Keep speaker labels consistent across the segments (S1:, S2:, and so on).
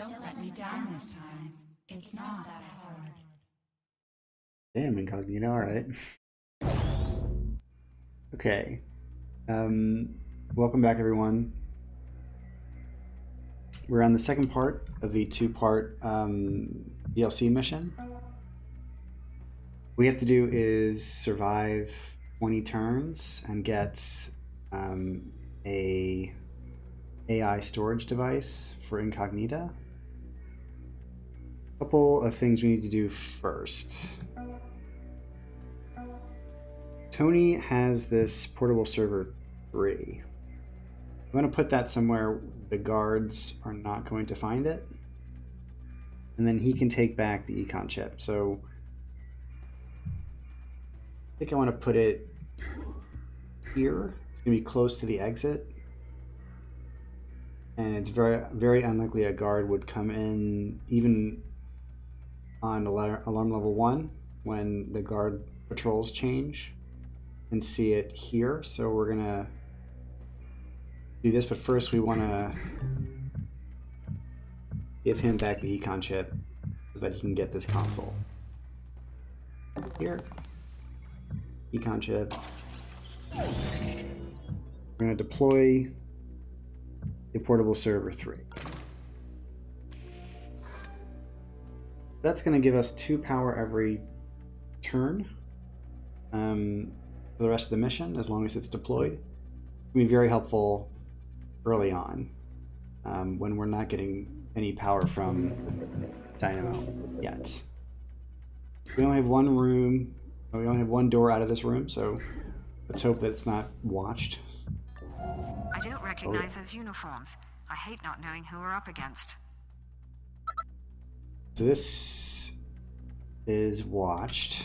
S1: Don't let me down this time. It's not that hard.
S2: Damn, Incognita, alright. Okay. Welcome back, everyone. We're on the second part of the two-part DLC mission. What we have to do is survive 20 turns and get a AI storage device for Incognita. A couple of things we need to do first. Tony has this portable server 3. I'm going to put that somewhere the guards are not going to find it. And then he can take back the econ chip. So I think I want to put it here. It's going to be close to the exit. And it's very, very unlikely a guard would come in even on alarm level 1 when the guard patrols change and see it here. So we're going to do this, but first we want to give him back the econ chip so that he can get this console. Here. Econ chip. We're going to deploy the portable server 3. That's going to give us 2 power every turn for the rest of the mission, as long as it's deployed. It'll be very helpful early on when we're not getting any power from Dynamo yet. We only have one room. We only have one door out of this room, so let's hope that it's not watched.
S3: I don't recognize those uniforms. I hate not knowing who we're up against.
S2: So this is watched.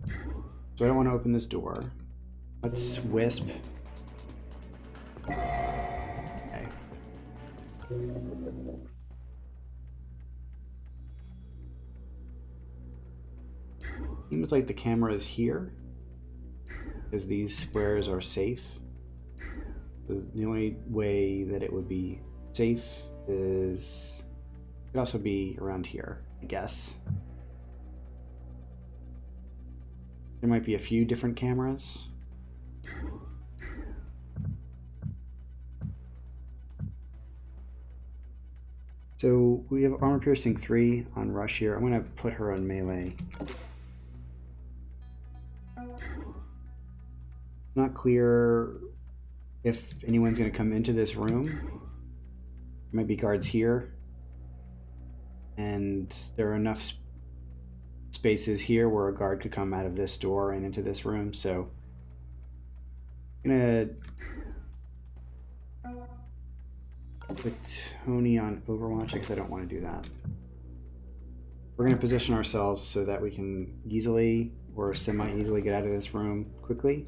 S2: So I don't want to open this door. Let's wisp. Okay. Seems like the camera is here, because these squares are safe. The only way that it would be safe is it could also be around here, I guess. There might be a few different cameras. So we have armor piercing 3 on Rush here. I'm going to put her on melee. Not clear if anyone's going to come into this room. There might be guards here. And there are enough spaces here where a guard could come out of this door and into this room. So I'm going to put Tony on Overwatch because I don't want to do that. We're going to position ourselves so that we can easily or semi-easily get out of this room quickly.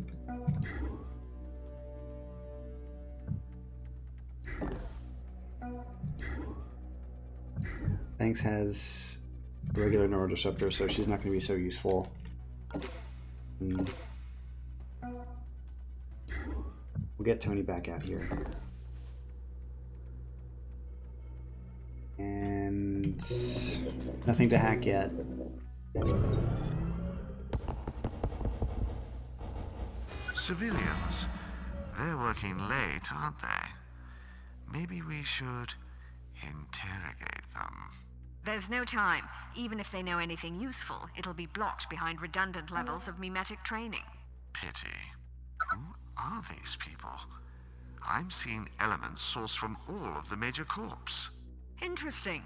S2: Banks has a regular neurodisruptor, so she's not going to be so useful. We'll get Tony back out here. And nothing to hack yet.
S4: Civilians. They're working late, aren't they? Maybe we should interrogate them.
S3: There's no time. Even if they know anything useful, it'll be blocked behind redundant levels of mimetic training.
S4: Pity. Who are these people? I'm seeing elements sourced from all of the major corps.
S3: Interesting.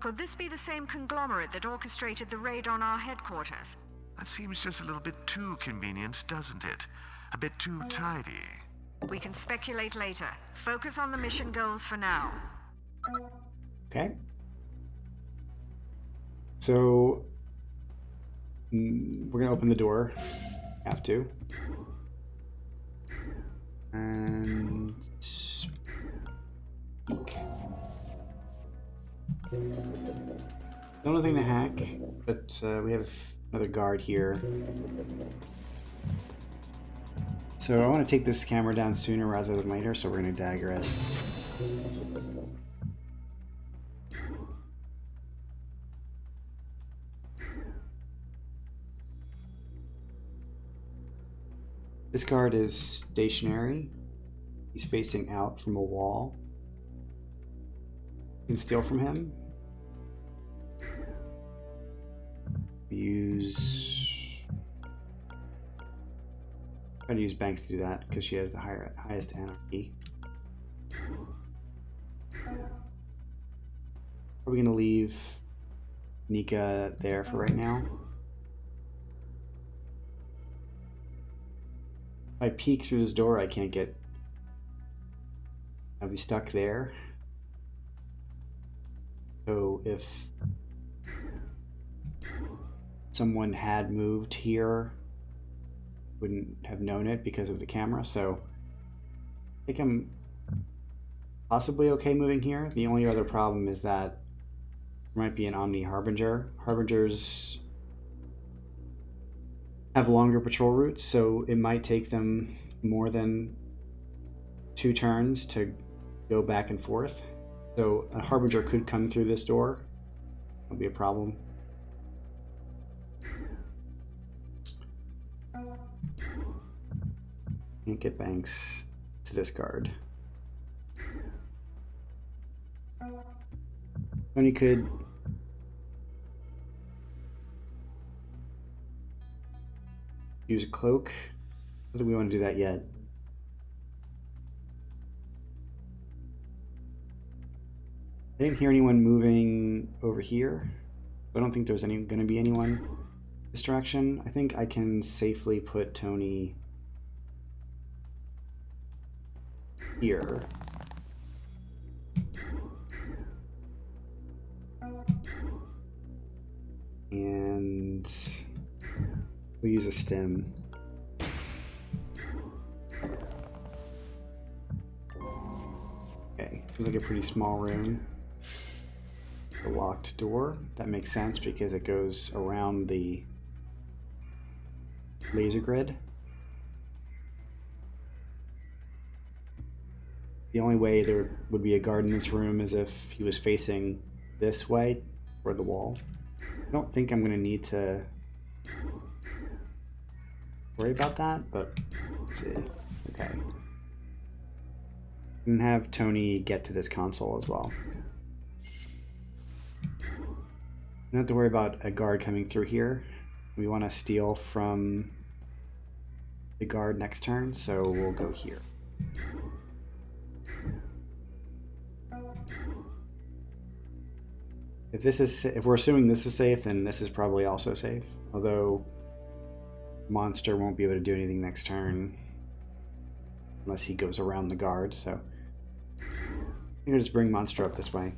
S3: Could this be the same conglomerate that orchestrated the raid on our headquarters?
S4: That seems just a little bit too convenient, doesn't it? A bit too tidy.
S3: We can speculate later. Focus on the mission goals for now.
S2: Okay. So we're going to open the door. Have to. And the only thing to hack, but we have another guard here. So I want to take this camera down sooner rather than later, so we're going to dagger it. This guard is stationary. He's facing out from a wall. You can steal from him. Try to use Banks to do that because she has the highest anarchy. Are we going to leave Nika there for right now? If I peek through this door, I can't get... I'll be stuck there. So if someone had moved here, wouldn't have known it because of the camera. So I think I'm possibly okay moving here. The only other problem is that there might be an Omni Harbinger. Harbingers have longer patrol routes, so it might take them more than 2 turns to go back and forth. So a Harbinger could come through this door. That'll be a problem. Can't get Banks to this guard. Tony could use a cloak. I don't think we want to do that yet. I didn't hear anyone moving over here. I don't think there's going to be anyone. Distraction. I think I can safely put Tony here. And we'll use a stem. Okay, seems like a pretty small room. A locked door. That makes sense because it goes around the laser grid. The only way there would be a guard in this room is if he was facing this way toward the wall. I don't think I'm going to need to worry about that, but let's see. Okay. And have Tony get to this console as well. Don't have to worry about a guard coming through here. We want to steal from the guard next turn, so we'll go here. If we're assuming this is safe, then this is probably also safe. Although Monster won't be able to do anything next turn unless he goes around the guard, so I'm gonna just bring Monster up this way.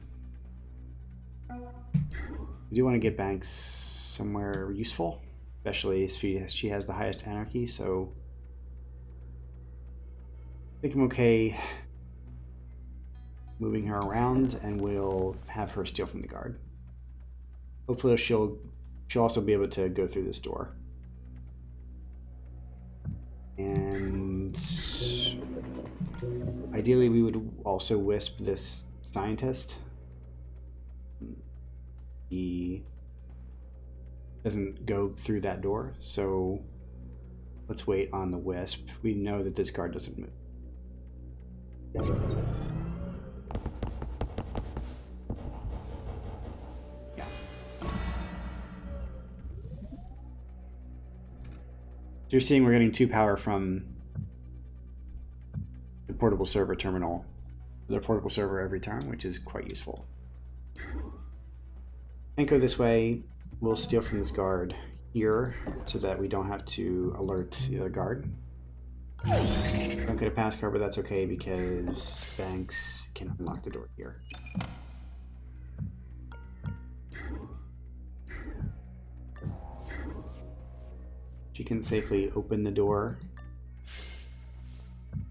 S2: We do want to get Banks somewhere useful, especially if she has the highest anarchy, so I think I'm okay moving her around, and we'll have her steal from the guard. Hopefully she'll also be able to go through this door. And ideally we would also wisp this scientist. He doesn't go through that door, so let's wait on the wisp. We know that this guard doesn't move. Yeah. So you're seeing we're getting 2 power from the portable server terminal, the portable server every turn, which is quite useful. And go this way. We'll steal from this guard here so that we don't have to alert the other guard. Don't get a pass card, but that's okay because Banks can unlock the door here. She can safely open the door.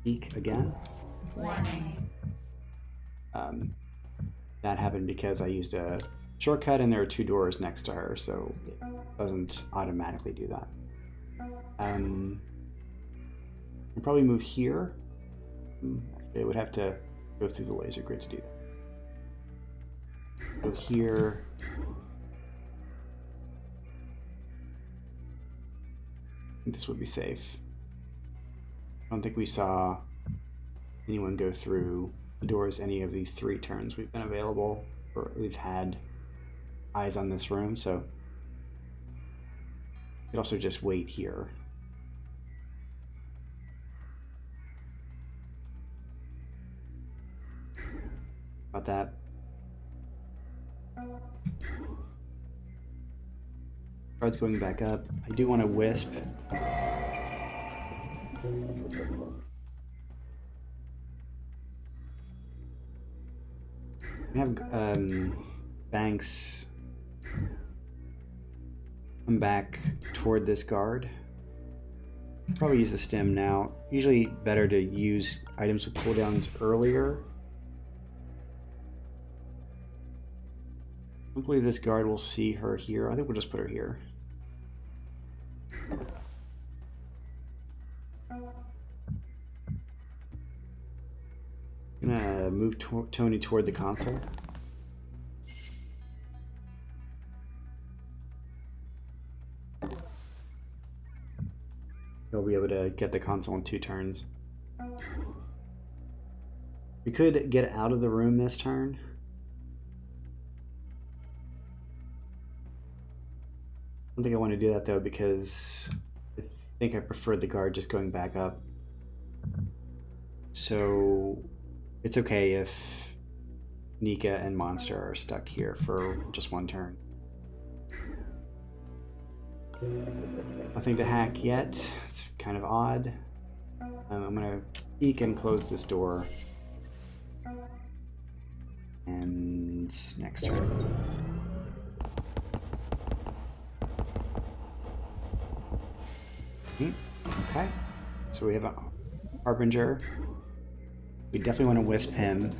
S2: Peek again.
S1: Warning.
S2: That happened because I used a shortcut and there are 2 doors next to her, so it doesn't automatically do that. I'll probably move here. Actually, I would have to go through the laser grid to do that. Go here. I think this would be safe. I don't think we saw anyone go through the doors any of these 3 turns we've been available, or we've had eyes on this room, so we could also just wait here. About that. Guard's going back up. I do want to wisp. We have Banks come back toward this guard. Probably use the stem now. Usually better to use items with cooldowns earlier. I don't believe this guard will see her here. I think we'll just put her here. I'm gonna move Tony toward the console. He'll be able to get the console in 2 turns. We could get out of the room this turn. I don't think I want to do that though, because I think I prefer the guard just going back up. So it's okay if Nika and Monster are stuck here for just 1 turn. Nothing to hack yet. It's kind of odd. I'm gonna peek and close this door. And next turn. Okay, so we have a Harbinger. We definitely want to wisp him.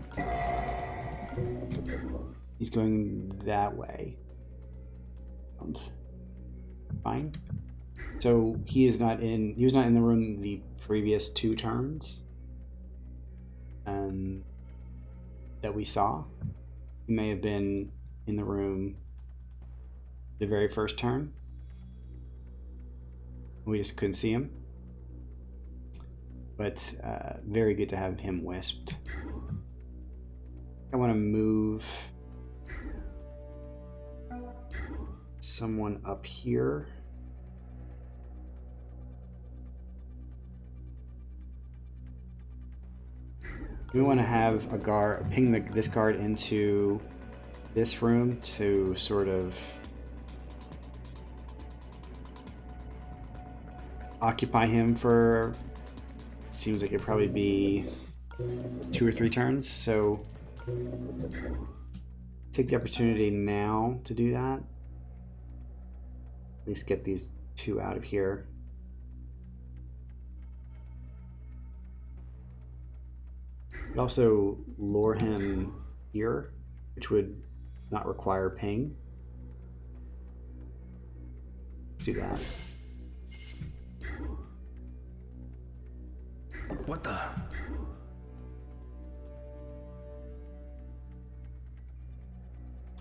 S2: He's going that way. Fine. So he was not in the room the previous 2 turns that we saw. He may have been in the room the very first turn. We just couldn't see him. But very good to have him wisped. I want to move someone up here. We want to have a guard ping this guard into this room to sort of occupy him for, seems like it'd probably be 2 or 3 turns, so take the opportunity now to do that. At least get these 2 out of here. Could also lure him here, which would not require ping. Do that.
S5: What the?
S2: I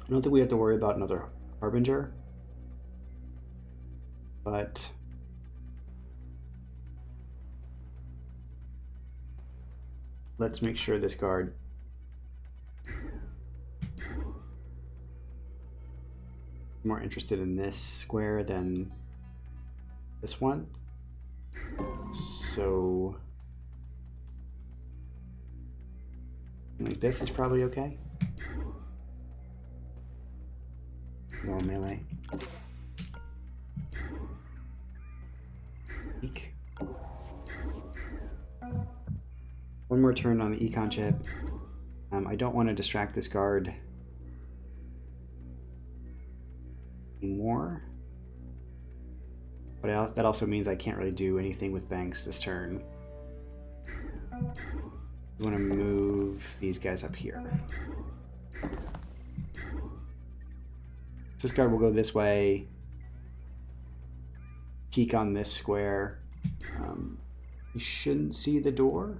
S2: don't think we have to worry about another Harbinger, but let's make sure this guard is more interested in this square than this one. So like this is probably okay. No melee. Eek. 1 more turn on the econ chip. I don't want to distract this guard anymore. But that also means I can't really do anything with Banks this turn. We want to move these guys up here. This guard will go this way, peek on this square. He shouldn't see the door.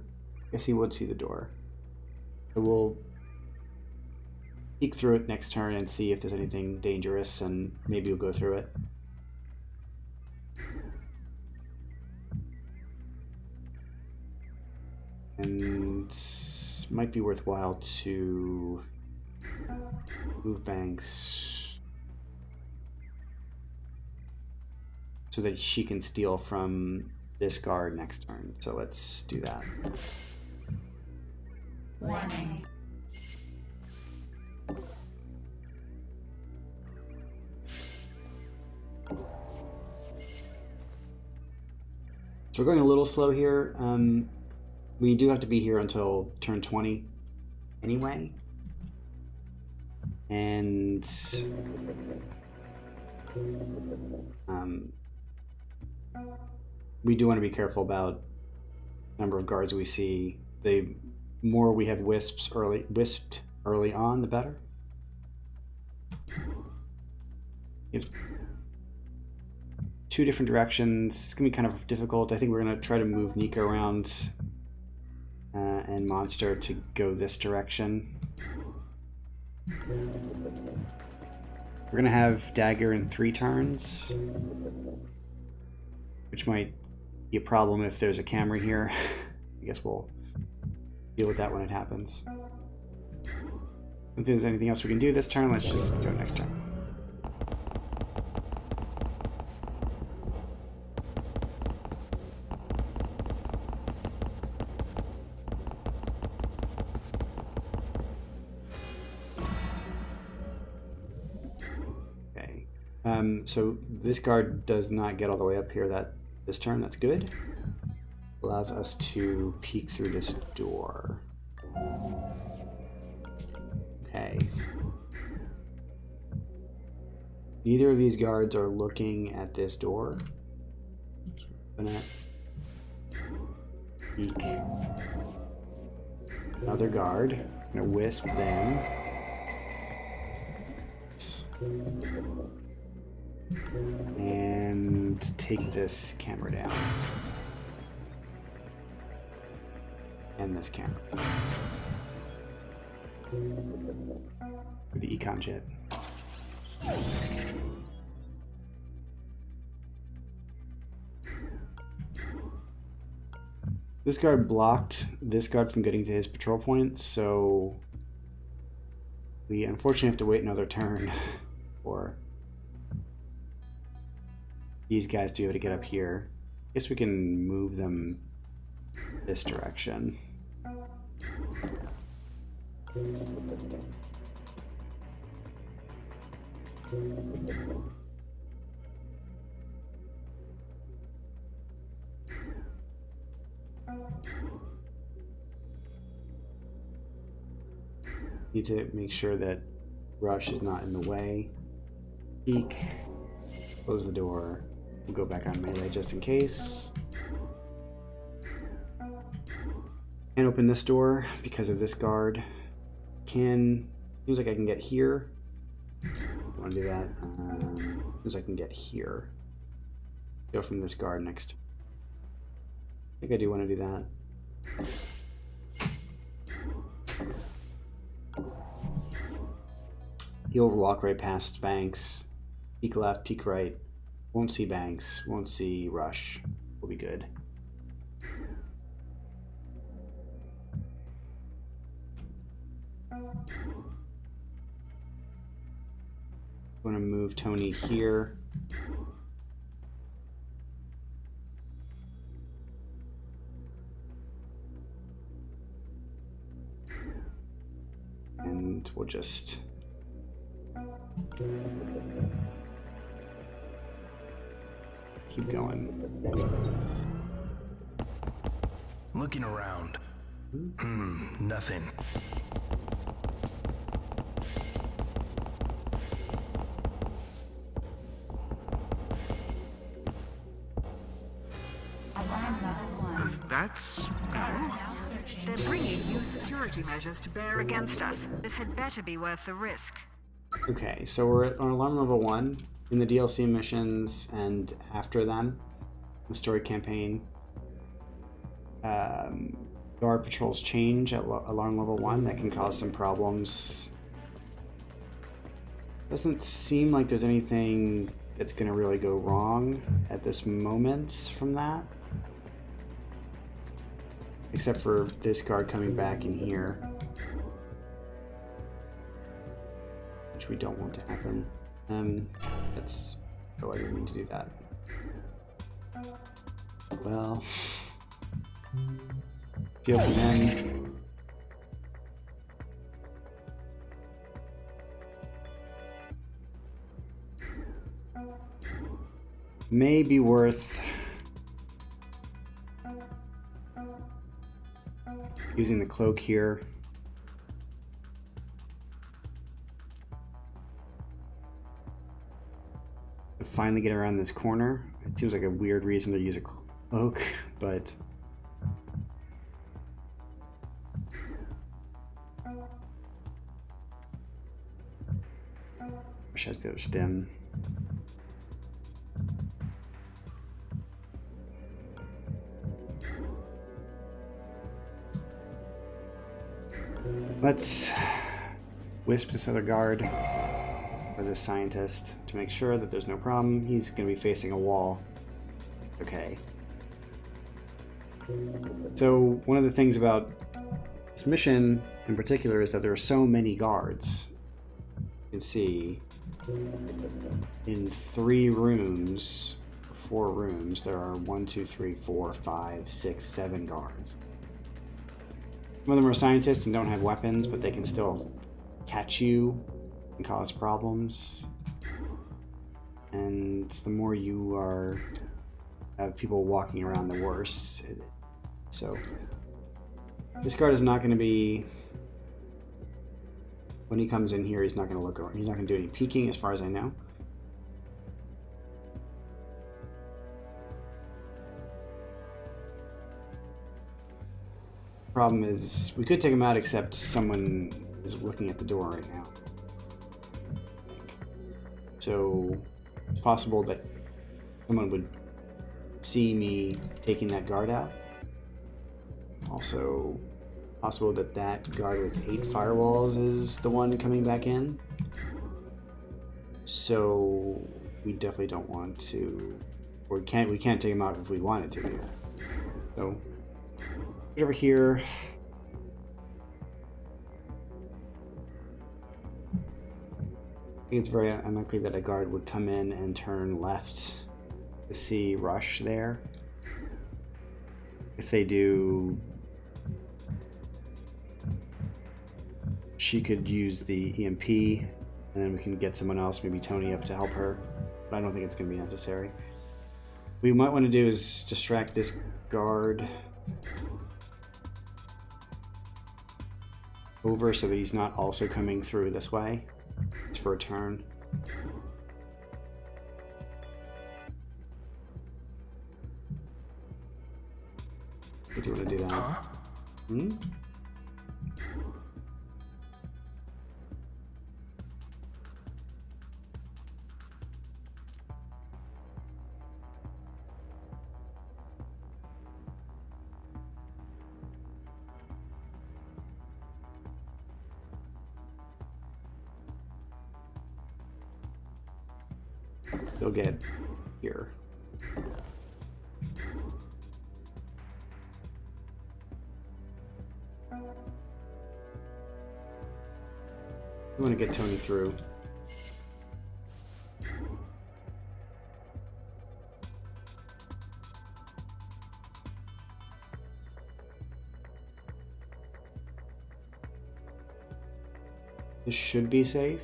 S2: I guess he would see the door. So we'll peek through it next turn and see if there's anything dangerous, and maybe we'll go through it. And might be worthwhile to move banks so that she can steal from this guard next turn. So let's do that.
S1: Warning.
S2: So we're going a little slow here. We do have to be here until turn 20 anyway. And we do want to be careful about the number of guards we see. The more we have wisped early on, the better. If two different directions, it's gonna be kind of difficult. I think we're gonna try to move Nika around and Monster to go this direction. We're gonna have Dagger in 3 turns, which might be a problem if there's a camera here. I guess we'll deal with that when it happens. If there's anything else we can do this turn, let's just go next turn. So this guard does not get all the way up here this turn. That's good. Allows us to peek through this door. Okay. Neither of these guards are looking at this door. Open it. Peek. Another guard. I'm gonna wisp them. And take this camera down. And this camera. With the econ jet. This guard blocked this guard from getting to his patrol point, so we unfortunately have to wait another turn for these guys to be able to get up here. I guess we can move them this direction. Need to make sure that Rush is not in the way. Peek. Close the door. We'll go back on melee just in case. Can't open this door because of this guard. Seems like I can get here. I want to do that. Seems like I can get here. Go from this guard next. I think I do want to do that. He'll walk right past Banks. Peek left, peek right. Won't see Banks, won't see Rush. We'll be good. I'm going to move Tony here. And we'll just keep going.
S5: Looking around. Nothing.
S1: Alarm level 1.
S4: That's...
S1: Guards now searching.
S3: They're bringing new security measures to bear against us. This had better be worth the risk.
S2: Okay, so we're on alarm level 1 in the DLC missions and after them, the story campaign. Guard patrols change at alarm level 1. That can cause some problems. Doesn't seem like there's anything that's going to really go wrong at this moment from that. except for this guard coming back in here, which we don't want to happen. That's, oh, I didn't mean to do that. Well, deal for them. May be worth using the cloak here. To finally get around this corner. It seems like a weird reason to use a cloak, but wish I had the other stem. Let's wisp this other guard, or this scientist, to make sure that there's no problem. He's going to be facing a wall. Okay. So one of the things about this mission in particular is that there are so many guards. You can see in 3 rooms, 4 rooms, there are 1, 2, 3, 4, 5, 6, 7 guards. Some of them are scientists and don't have weapons, but they can still catch you and cause problems. And the more you have people walking around, the worse. So this guard is not going to be, when he comes in here, he's not going to look around. He's not going to do any peeking as far as I know. Problem is, we could take him out, except someone is looking at the door right now. So it's possible that someone would see me taking that guard out. Also possible that that guard with 8 firewalls is the one coming back in. So we definitely don't want to, or we can't take him out if we wanted to do that. So over here. I think it's very unlikely that a guard would come in and turn left to see Rush there. If they do, she could use the EMP, and then we can get someone else, maybe Tony, up to help her. But I don't think it's going to be necessary. What we might want to do is distract this guard over so that he's not also coming through this way. It's for a turn. Do you want to do that? Hmm? You'll get here. You want to get Tony through. This should be safe.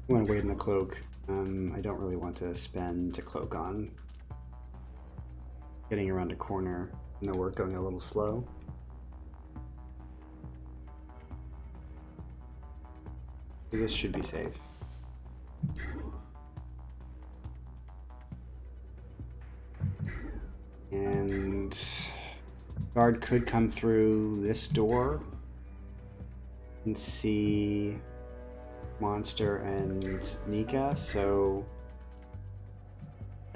S2: I'm going to wait in the cloak. I don't really want to spend a cloak on getting around a corner. I know we're going a little slow. This should be safe. And guard could come through this door and see Monster and Nika, so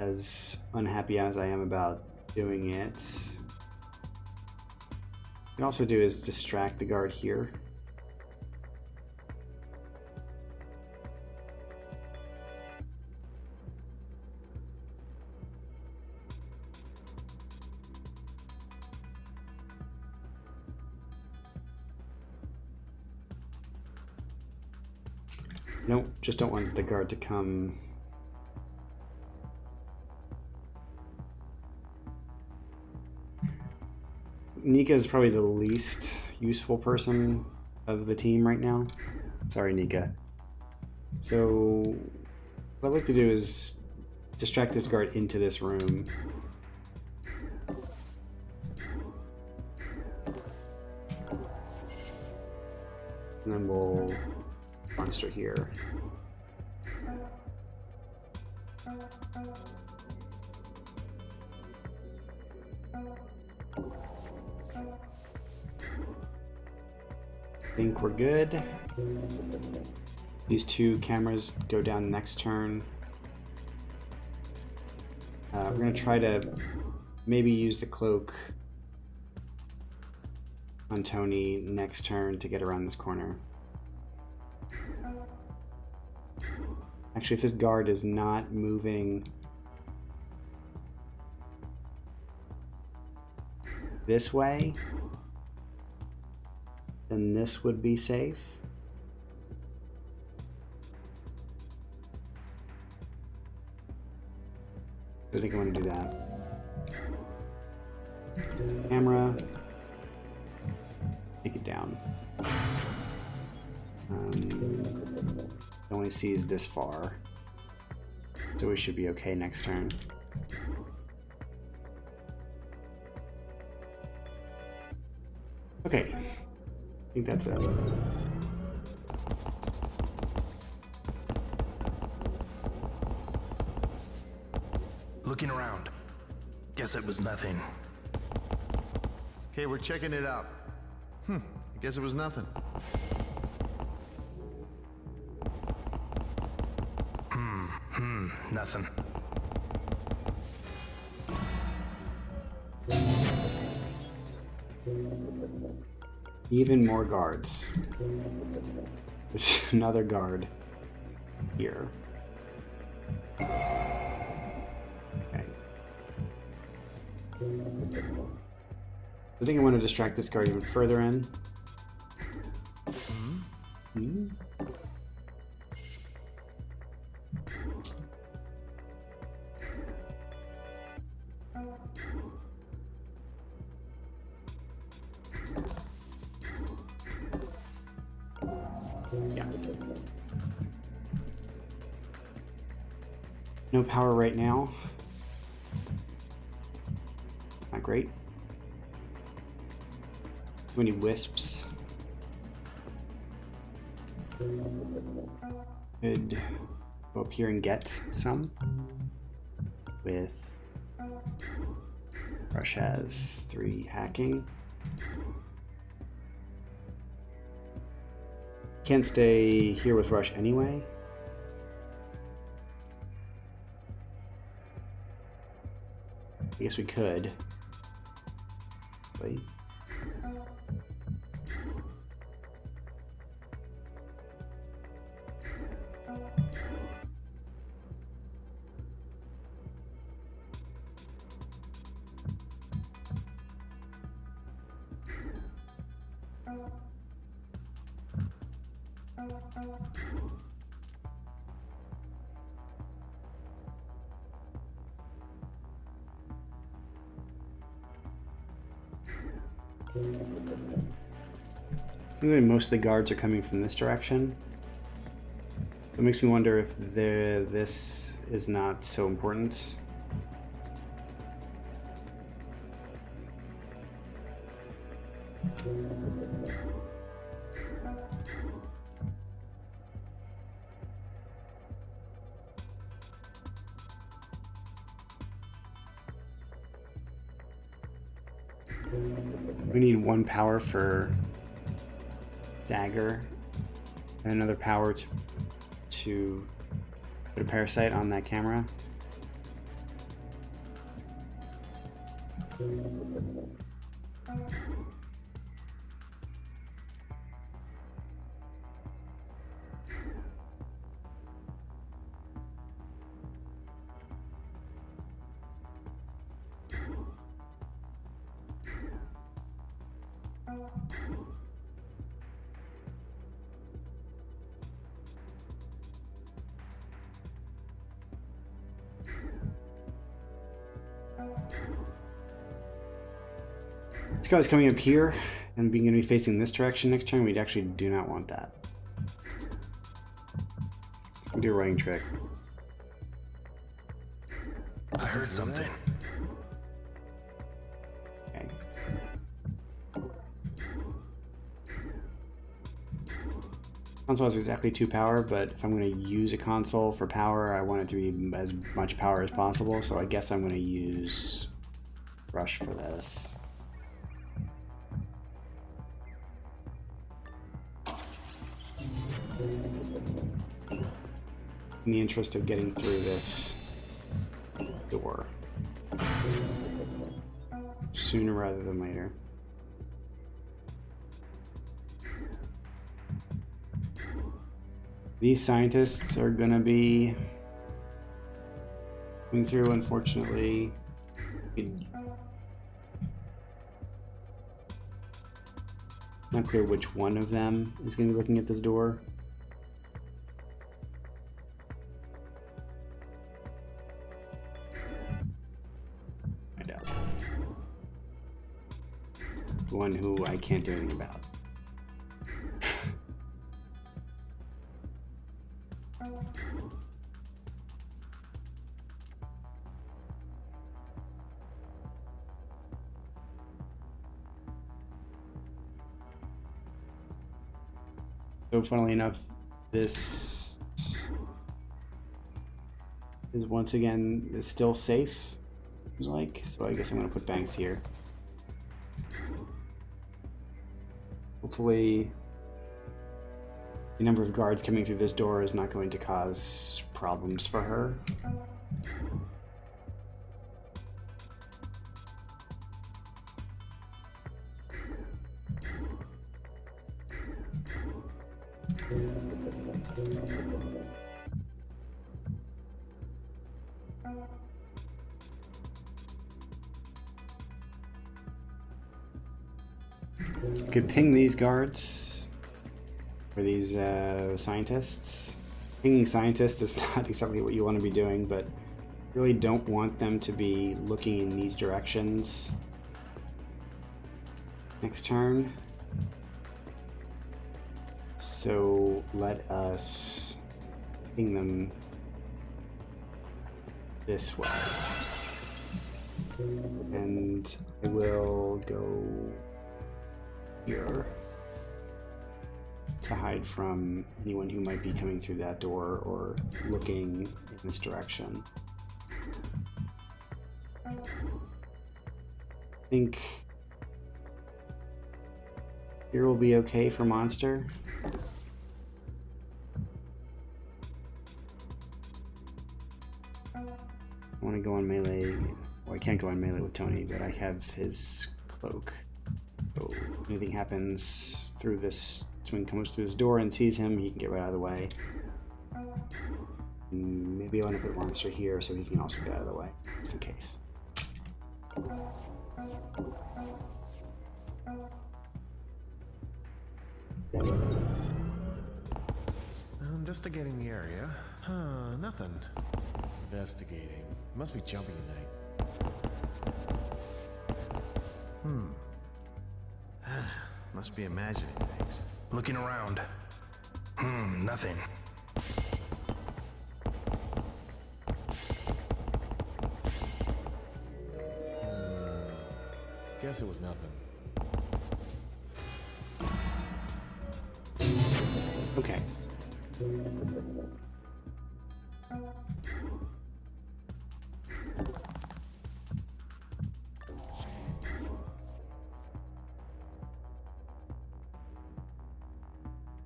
S2: as unhappy as I am about doing it, what I can also do is distract the guard here. Nope, just don't want the guard to come. Nika is probably the least useful person of the team right now. Sorry, Nika. So what I'd like to do is distract this guard into this room. And then we'll monster here. I think we're good. These two cameras go down next turn. We're going to try to maybe use the cloak on Tony next turn to get around this corner. Actually, if this guard is not moving this way, then this would be safe. I think I want to do that. Camera. Take it down. It only sees this far, so we should be okay next turn. Okay, I think that's it.
S5: Looking around. Guess it was nothing.
S6: Okay, we're checking it out. I guess it was nothing.
S5: Nothing.
S2: Even more guards. There's another guard here. Okay. I think I want to distract this guard even further in. Yeah. No power right now. Not great. Too many wisps. Could go up here and get some with Rush has 3 hacking. Can't stay here with Rush anyway. I guess we could. Wait. I think most of the guards are coming from this direction. It makes me wonder if this is not so important. We need 1 power for dagger and another power to put a parasite on that camera. This guy's coming up here and being going to be facing this direction next turn. We actually do not want that. We'll do a running trick.
S5: I heard something.
S2: Okay. Console has exactly 2 power, but if I'm going to use a console for power, I want it to be as much power as possible, so I guess I'm going to use Rush for this. In the interest of getting through this door sooner rather than later. These scientists are gonna be coming through, unfortunately. Not clear which one of them is gonna be looking at this door. One who I can't do anything about. So funnily enough, this is once again is still safe, like, so I guess I'm gonna put Banks here. Hopefully the number of guards coming through this door is not going to cause problems for her. Could ping these guards or these scientists. Pinging scientists is not exactly what you want to be doing, but really don't want them to be looking in these directions next turn. So let us ping them this way. And I will go here to hide from anyone who might be coming through that door or looking in this direction. I think here will be okay for Monster. I want to go on melee. Well, I can't go on melee with Tony, but I have his cloak. So if anything happens through this, someone comes through this door and sees him, he can get right out of the way. And maybe I want to put Monster here so he can also get out of the way, just in case.
S7: Investigating the area. Huh, nothing. Investigating. Must be jumping tonight.
S6: Must be imagining things.
S5: Looking around. Nothing.
S7: Guess it was nothing.
S2: Okay.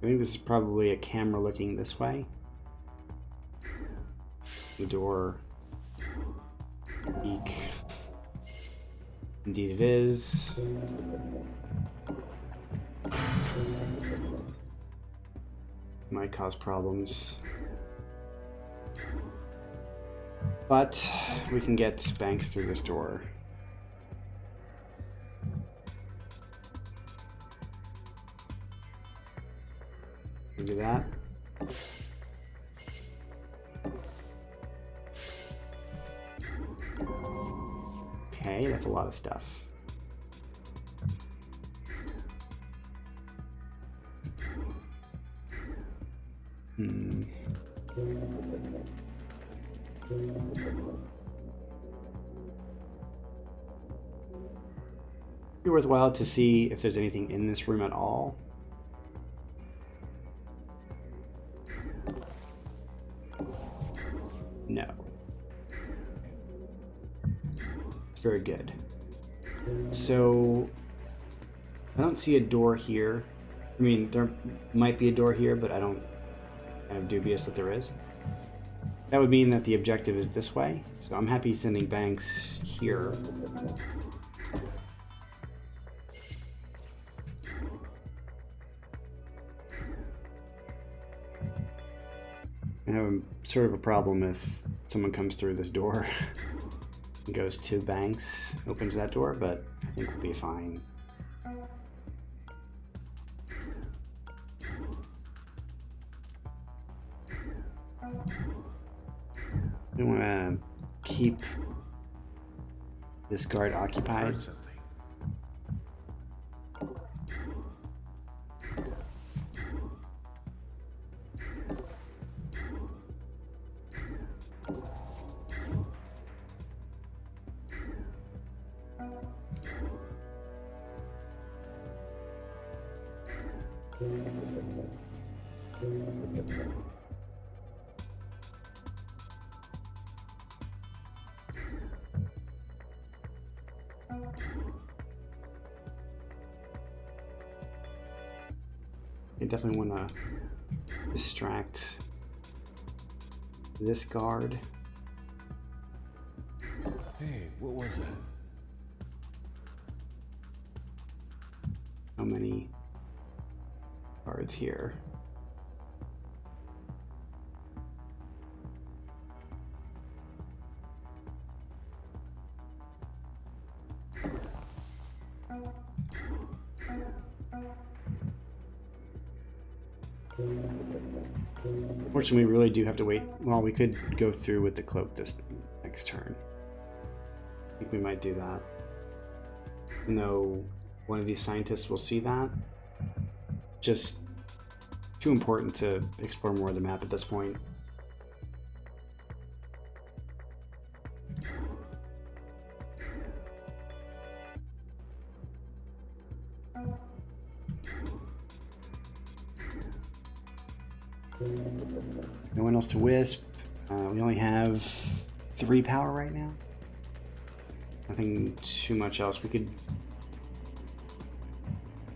S2: I think this is probably a camera looking this way. The door. Eek. Indeed it is. Might cause problems. But we can get Banks through this door. Can we do that? Okay, that's a lot of stuff. Be worthwhile to see if there's anything in this room at all. No. Very good. So I don't see a door here. I mean, there might be a door here, but I'm kind of dubious that there is. That would mean that the objective is this way. So I'm happy sending Banks here. I have sort of a problem if someone comes through this door and goes to Banks, opens that door, but I think we'll be fine. We want to keep this guard occupied.
S6: Heard something.
S2: I definitely want to distract this guard.
S7: Hey, what was that?
S2: How many guards here? Unfortunately, we really do have to wait. Well, we could go through with the cloak this next turn. I think we might do that. Even though one of these scientists will see that. Just too important to explore more of the map at this point. No one else to wisp. We only have 3 power right now. Nothing too much else. We could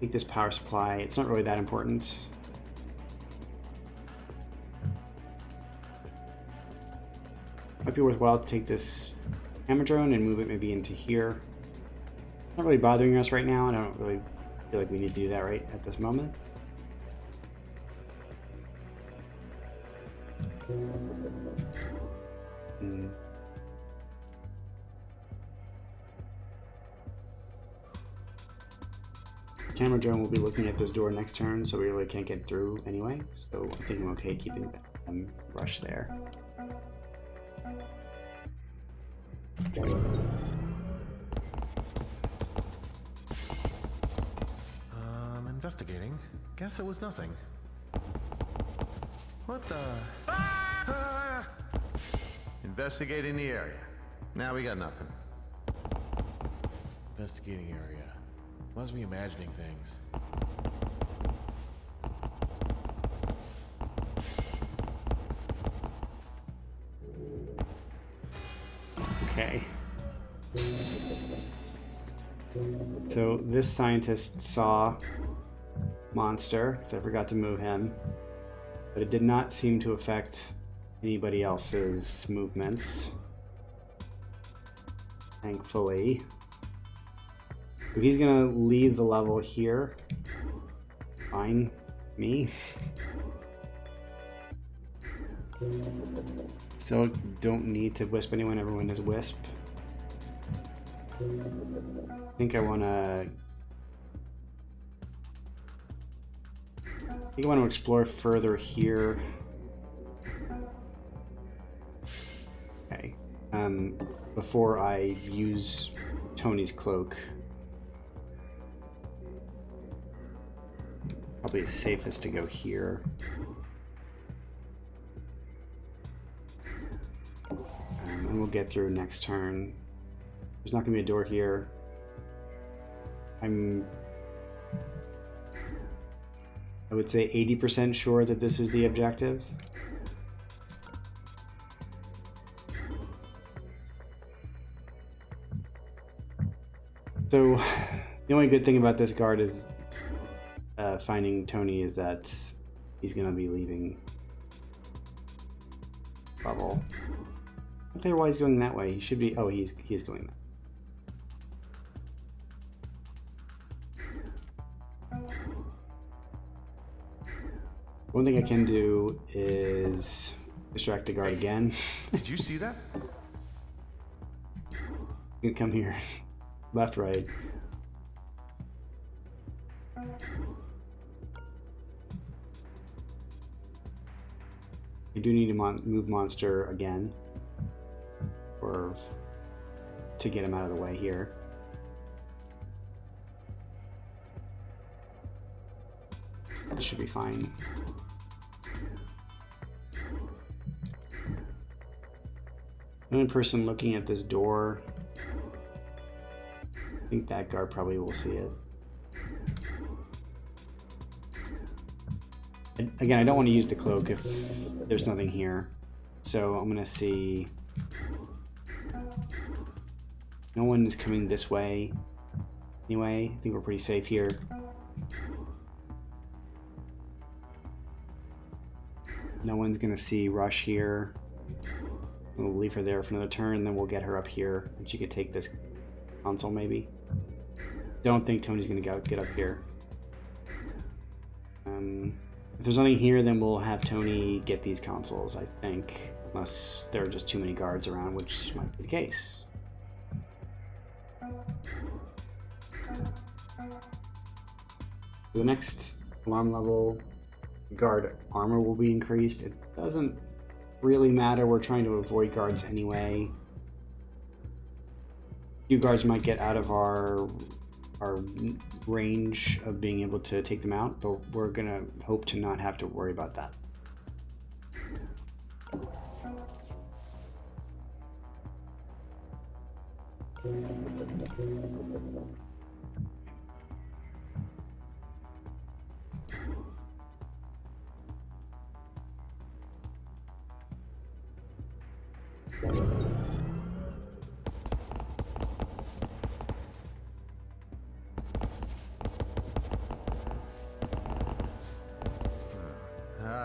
S2: take this power supply. It's not really that important. Might be worthwhile to take this hammer drone and move it maybe into here. It's not really bothering us right now, and I don't really feel like we need to do that right at this moment. Camera drone will be looking at this door next turn, so we really can't get through anyway. So I think I'm okay keeping them rush there.
S7: Investigating. Guess it was nothing. What the? Ah!
S6: Investigating the area. Now we got nothing.
S7: Investigating area. Must be imagining things.
S2: Okay. So this scientist saw monster, because I forgot to move him, but it did not seem to affect anybody else's movements, thankfully. So he's gonna leave the level here. Fine, me. Still don't need to wisp anyone, everyone is wisp. I think I wanna explore further here. Okay. Before I use Tony's cloak. Probably safest to go here. And we'll get through next turn. There's not going to be a door here. I would say 80% sure that this is the objective. So the only good thing about this guard is finding Tony is that he's going to be leaving bubble. Not clear why he's going that way. He should be. Oh, he's going that. One thing I can do is distract the guard again.
S7: Did you see that?
S2: You can come here. Left, right. I do need to move monster again, or to get him out of the way here. This should be fine. Another person looking at this door. I think that guard probably will see it. Again, I don't want to use the cloak if there's nothing here. So I'm going to see... No one is coming this way. Anyway, I think we're pretty safe here. No one's going to see Rush here. We'll leave her there for another turn, then we'll get her up here. And she could take this console maybe. Don't think Tony's going to get up here. If there's nothing here, then we'll have Tony get these consoles, I think. Unless there are just too many guards around, which might be the case. For the next alarm level, guard armor will be increased. It doesn't really matter. We're trying to avoid guards anyway. Few guards might get out of our range of being able to take them out, but we're gonna hope to not have to worry about that.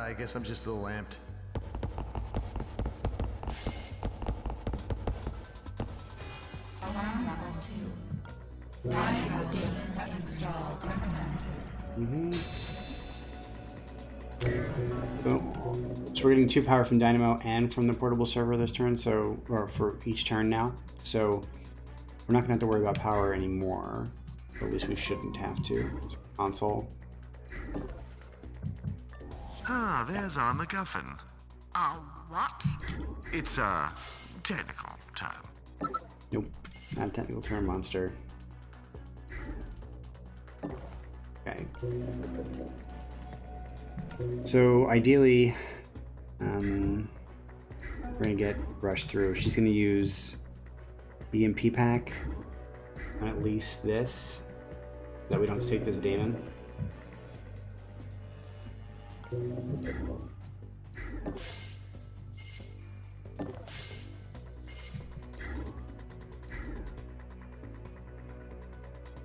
S6: I guess I'm just a little amped.
S1: Alarm level 2. Dynamo data installed. Recommended.
S2: So we're getting 2 power from Dynamo and from the portable server this turn, so or for each turn now. So we're not gonna have to worry about power anymore. Or at least we shouldn't have to. Console.
S4: Ah, there's our MacGuffin.
S3: What?
S4: It's a technical term.
S2: Nope, not a technical term, monster. Okay. So ideally, we're gonna get Rush through. She's gonna use EMP pack on at least this, so that we don't have to take this daemon.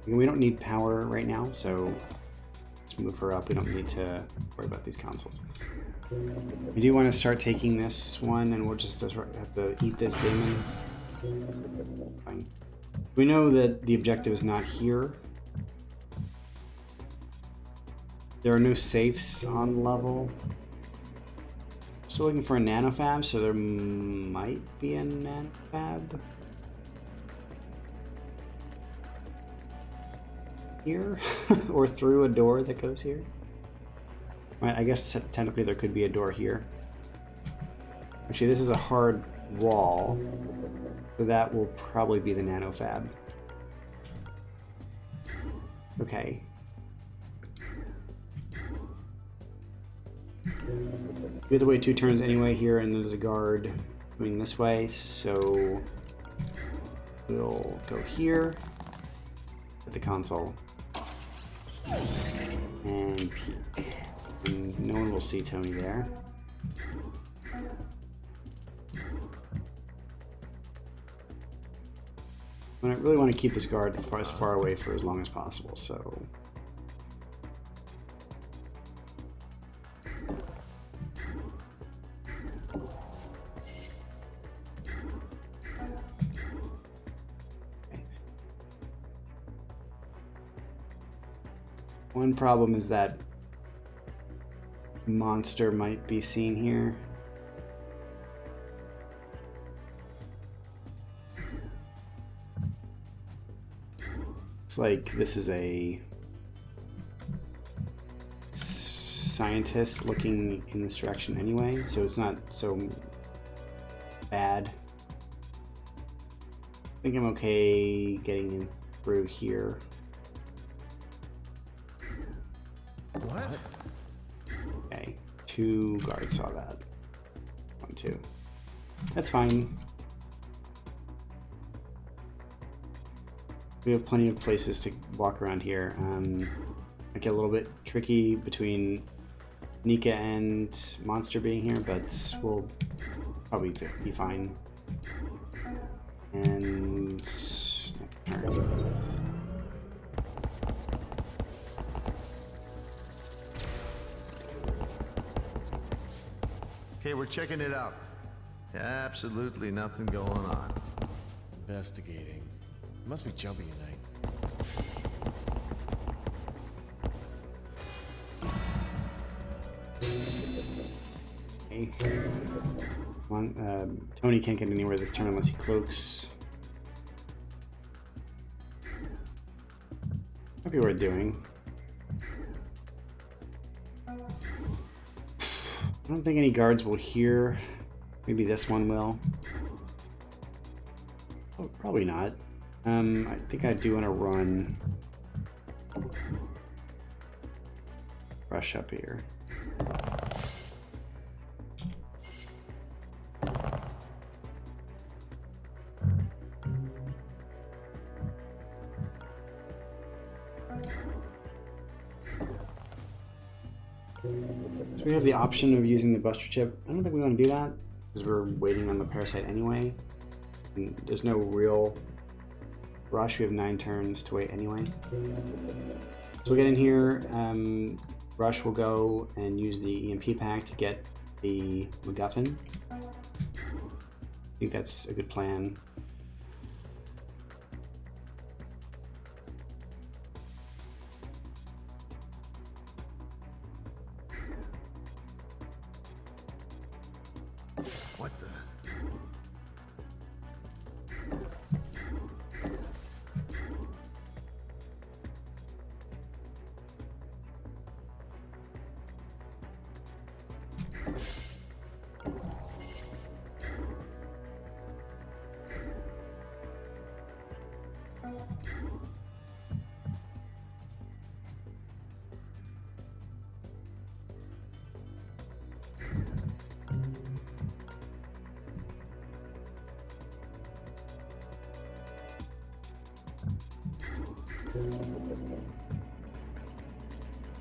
S2: We don't need power right now, so let's move her up. We don't need to worry about these consoles. We do want to start taking this one, and we'll just have to eat this daemon. Fine. We know that the objective is not here. There are no safes on level. Still looking for a nanofab, so there might be a nanofab here, or through a door that goes here. Right, I guess technically there could be a door here. Actually, this is a hard wall, so that will probably be the nanofab. Okay. We have to wait 2 turns anyway here, and there's a guard coming this way, so we'll go here at the console and peek. And no one will see Tony there. And I really want to keep this guard as far away for as long as possible, so... One problem is that monster might be seen here. It's like this is a scientist looking in this direction anyway, so it's not so bad. I think I'm okay getting in through here.
S7: What?
S2: Okay, 2 guards saw that. 1, 2. That's fine. We have plenty of places to walk around here. It get a little bit tricky between Nika and Monster being here, but we'll probably be fine. And
S6: Okay, we're checking it out. Absolutely nothing going on.
S7: Investigating. It must be jumpy tonight.
S2: okay. Tony can't get anywhere this turn unless he cloaks. Might be worth doing. I don't think any guards will hear. Maybe this one will. Oh, probably not. I think I do want to run. Rush up here. So we have the option of using the Buster Chip. I don't think we want to do that because we're waiting on the Parasite anyway. And there's no real rush. We have 9 turns to wait anyway. So we'll get in here. Rush will go and use the EMP pack to get the MacGuffin. I think that's a good plan.
S6: What the?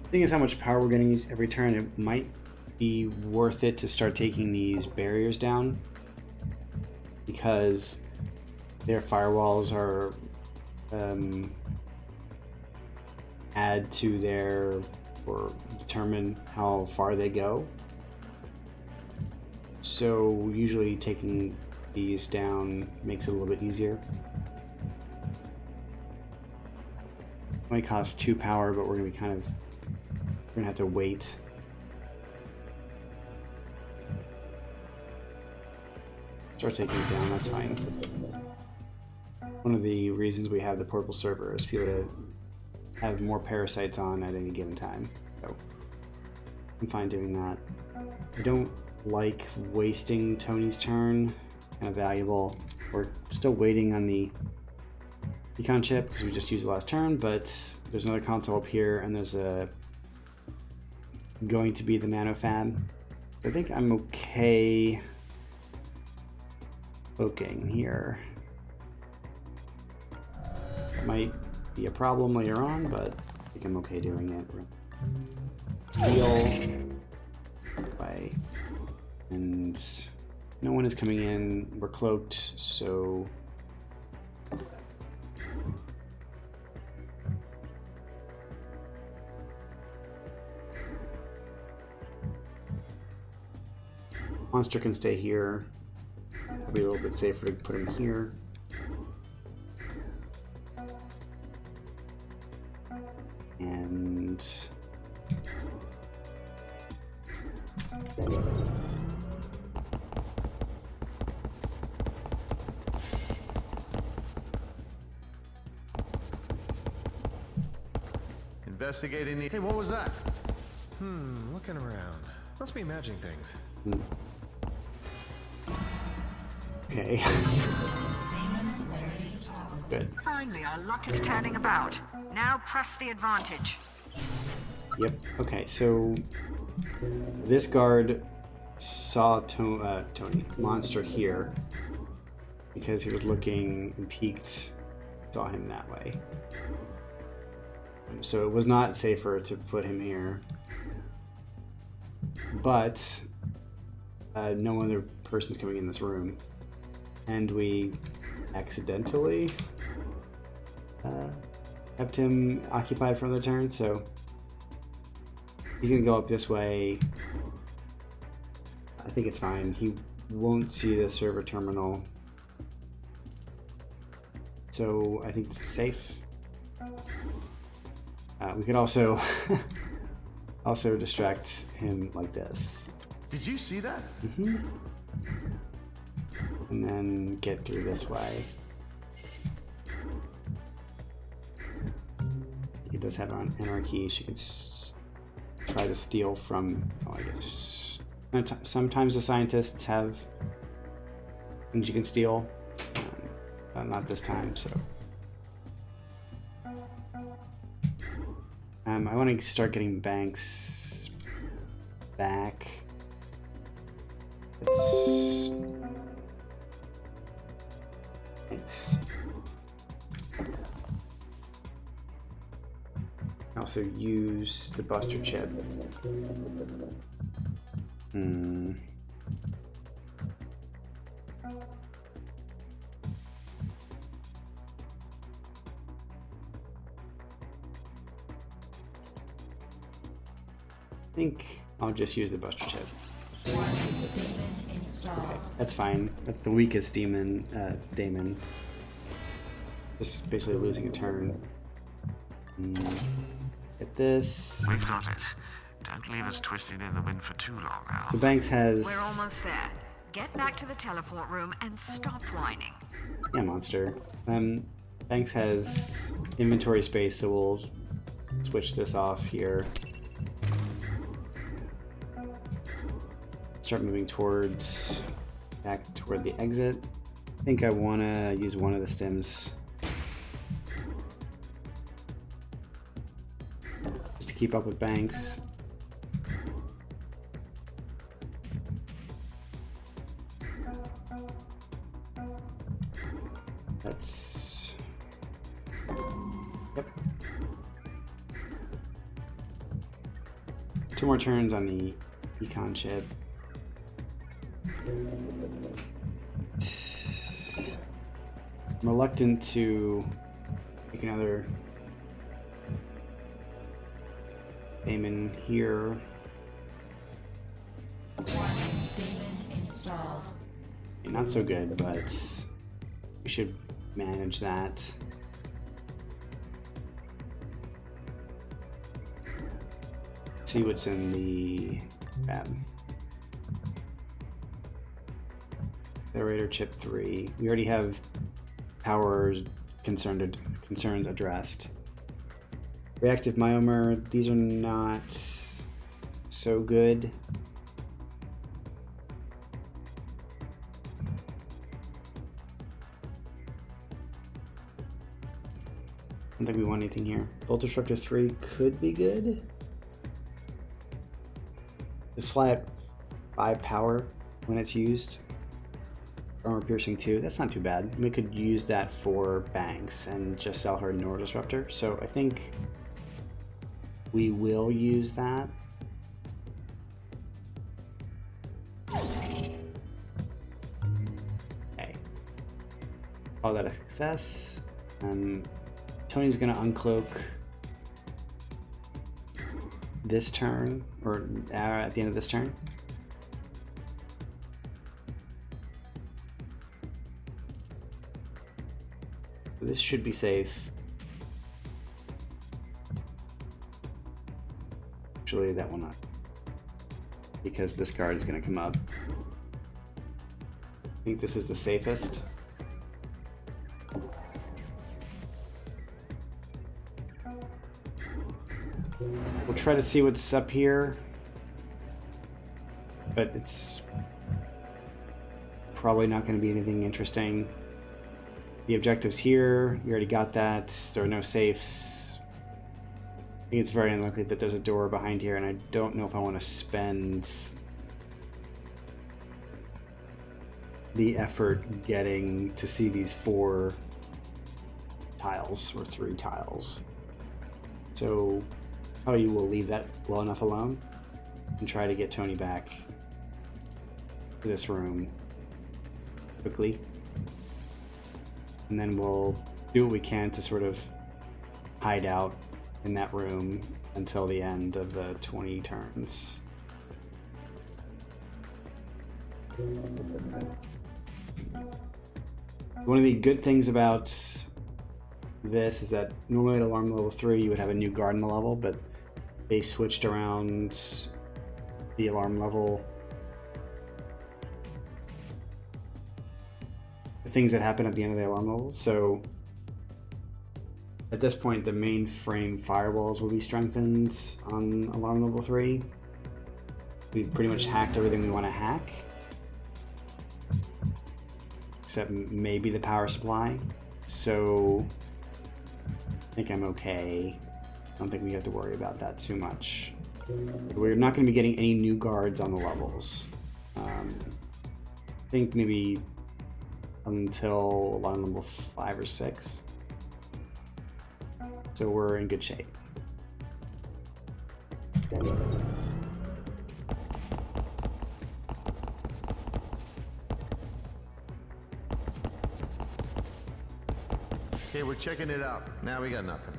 S2: The thing is how much power we're getting every turn. It might be worth it to start taking these barriers down because their firewalls are add to their or determine how far they go. So usually taking these down makes it a little bit easier. Might cost 2 power, but we're gonna be we're gonna have to wait. Start taking it down, that's fine. One of the reasons we have the portable server is people to have more parasites on at any given time. So I'm fine doing that. I don't like wasting Tony's turn, kind of valuable. We're still waiting on the econ chip because we just used the last turn, but there's another console up here, and there's going to be the nanofab. I think I'm okay poking here. It might be a problem later on, but I think I'm okay doing it. Steal. Way. And no one is coming in. We're cloaked, so monster can stay here. It'll be a little bit safer to put him here. And
S6: Investigating the... Hey, what was that?
S7: Looking around. Must be imagining things.
S2: okay. Good.
S3: Finally, our luck is turning about. Now press the advantage.
S2: Yep. Okay, so this guard saw Tony Monster here because he was looking and peeked, saw him that way. So it was not safer to put him here. But no other person's coming in this room, and we accidentally kept him occupied for another turn, so he's gonna go up this way. I think it's fine. He won't see the server terminal, so I think this is safe. We could also also distract him like this.
S6: Did you see that?
S2: And then get through this way. He does have an anarchy. She could try to steal from. Oh, I guess sometimes the scientists have things you can steal, but not this time. So I want to start getting banks back. Thanks. Also use the buster chip. I think I'll just use the buster chip. Okay, that's fine. That's the weakest demon, Damon. Just basically losing a turn. Get this.
S4: We've got it. Don't leave us twisted in the wind for too long now.
S2: So Banks has...
S3: We're almost there. Get back to the teleport room and stop whining.
S2: Yeah, monster. Banks has inventory space, so we'll switch this off here. Start moving back toward the exit. I think I want to use one of the stims just to keep up with Banks. That's... Yep. 2 more turns on the econ chip. I'm reluctant to make another Damon here. Not so good, but we should manage that. See what's in the lab. Accelerator chip 3. We already have power concerns addressed. Reactive myomer. These are not so good. don't think we want anything here. Bolt Disruptor 3 could be good. The fly at 5 power when it's used. Armor Piercing 2, that's not too bad. We could use that for Banks and just sell her Nor Disruptor. So I think we will use that. Okay. Call that a success. Tony's gonna uncloak this turn, or at the end of this turn. So this should be safe. Actually, that will not, because this card is gonna come up. I think this is the safest. We'll try to see what's up here, but it's probably not going to be anything interesting. The objective's here, you already got that, there are no safes. I think it's very unlikely that there's a door behind here, and I don't know if I want to spend the effort getting to see these 4 tiles, or 3 tiles. So probably will leave that well enough alone and try to get Tony back to this room quickly. And then we'll do what we can to sort of hide out in that room until the end of the 20 turns. One of the good things about this is that normally at alarm level 3 you would have a new guard in the level, but they switched around the alarm level, the things that happen at the end of the alarm level. So at this point the mainframe firewalls will be strengthened on alarm level 3. We've pretty much hacked everything we want to hack, except maybe the power supply. So I think I'm okay. I don't think we have to worry about that too much. We're not going to be getting any new guards on the levels. I think maybe until alarm level 5 or 6. So we're in good shape.
S6: Okay, we're checking it out. Now we got nothing.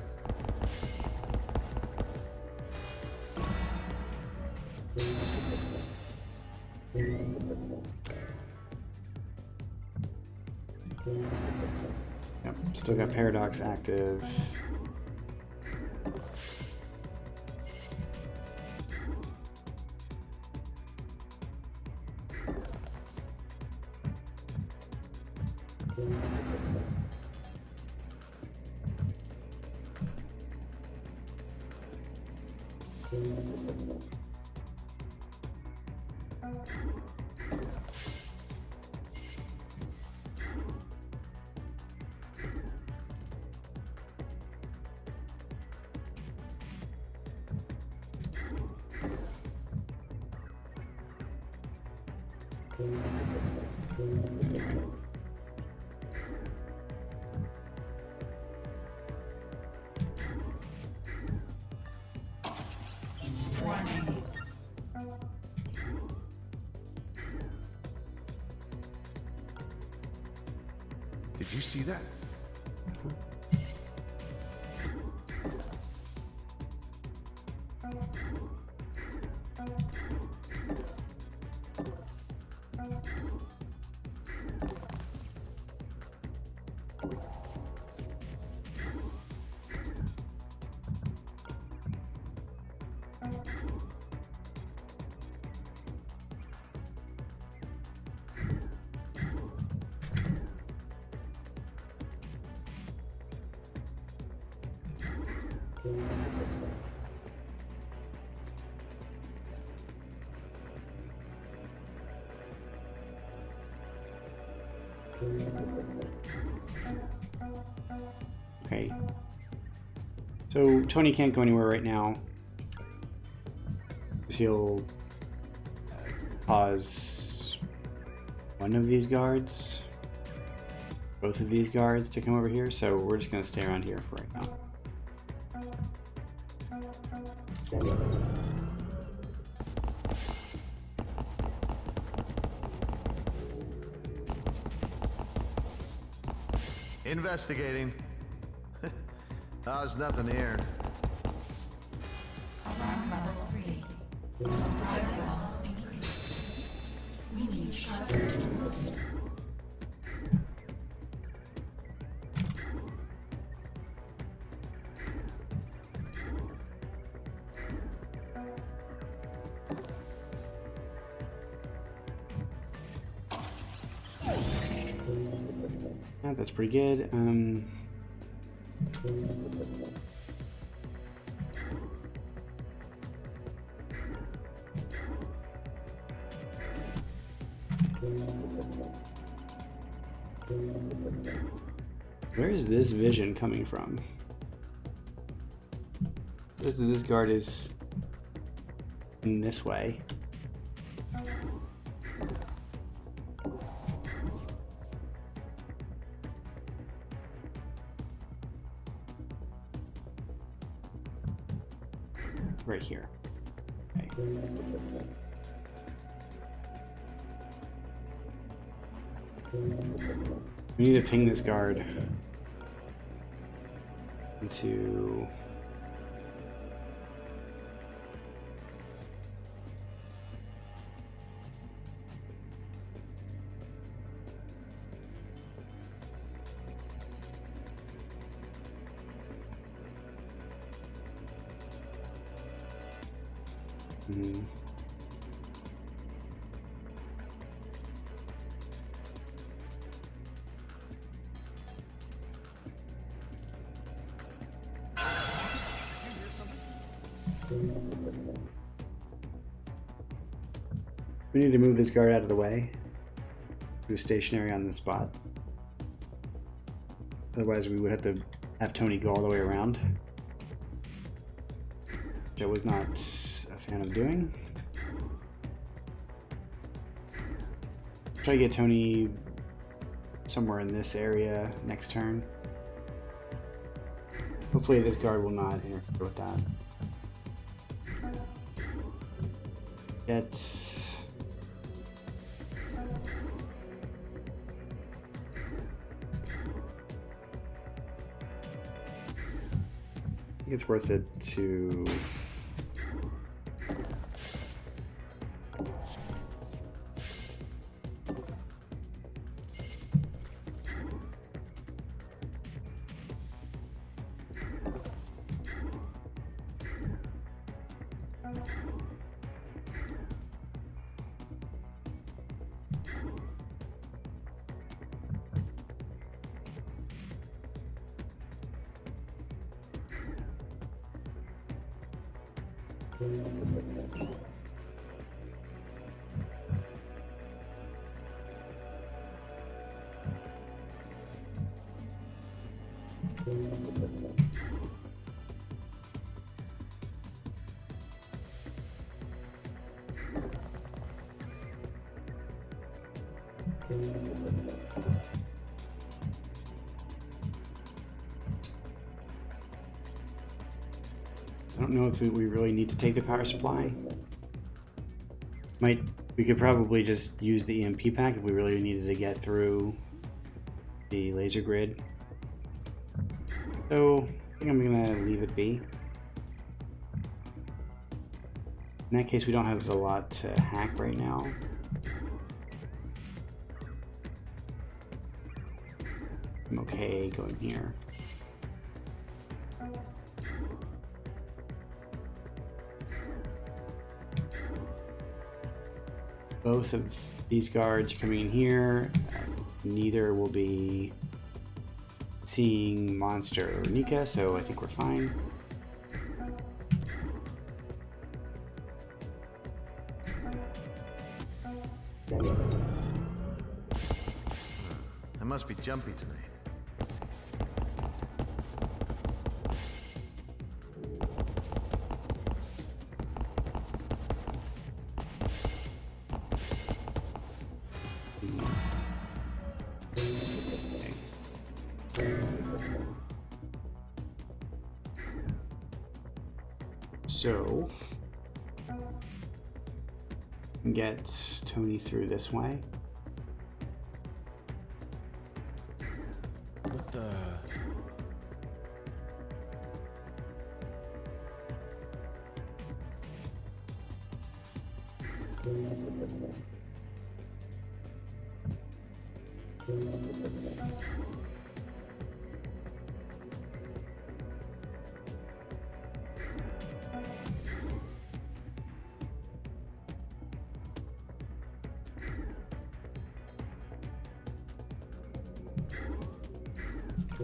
S2: Yep, still got Paradox active.
S1: Warning.
S5: Did you see that?
S2: Okay. So Tony can't go anywhere right now. He'll cause one of these guards, both of these guards to come over here, so we're just going to stay around here for right now.
S6: Investigating. There's nothing here.
S1: Alarm level 3. Firewalls increased. We need sharper tools.
S2: Yeah, that's pretty good. Where is this vision coming from? This guard is in this way. Right here. Okay. We need to ping this guard into we need to move this guard out of the way. He was stationary on the spot. Otherwise, we would have to have Tony go all the way around, which I was not a fan of doing. Try to get Tony somewhere in this area next turn. Hopefully this guard will not interfere with that. It's I think it's worth it to I don't know if we really need to take the power supply. We could probably just use the EMP pack if we really needed to get through the laser grid. So I think I'm gonna leave it be. In that case, we don't have a lot to hack right now. I'm okay going here. Both of these guards are coming in here. Neither will be seeing Monster or Nika, so I think we're fine.
S6: I must be jumpy tonight.
S2: So, get Tony through this way.
S7: What the...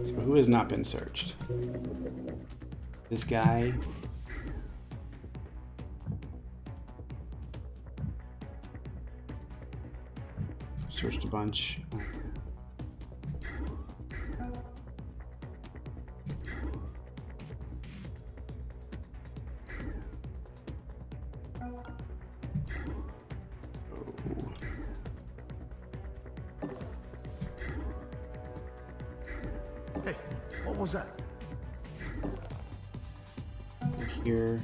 S2: So who has not been searched? This guy. Searched a bunch.
S6: Hey, what was that?
S2: Here.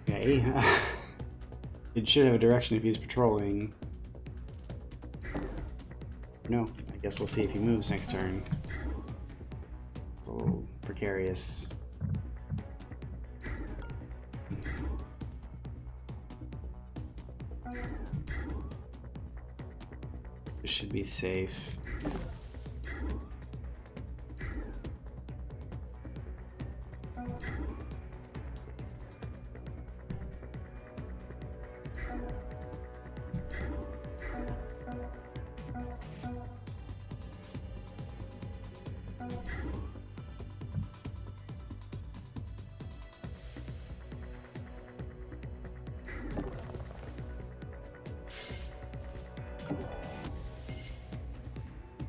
S2: Okay. It should have a direction if he's patrolling. No, I guess we'll see if he moves next turn. A little precarious. This should be safe.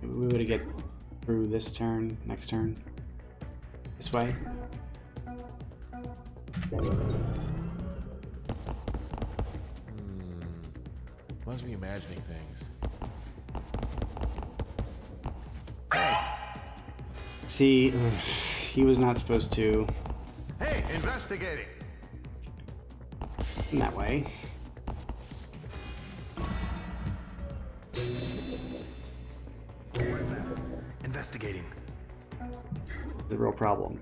S2: We would get through this turn, next turn. This way.
S7: Must be imagining things.
S2: See, he was not supposed to.
S6: Hey, investigating.
S2: In that way.
S5: What's that? Investigating.
S2: It's a real problem.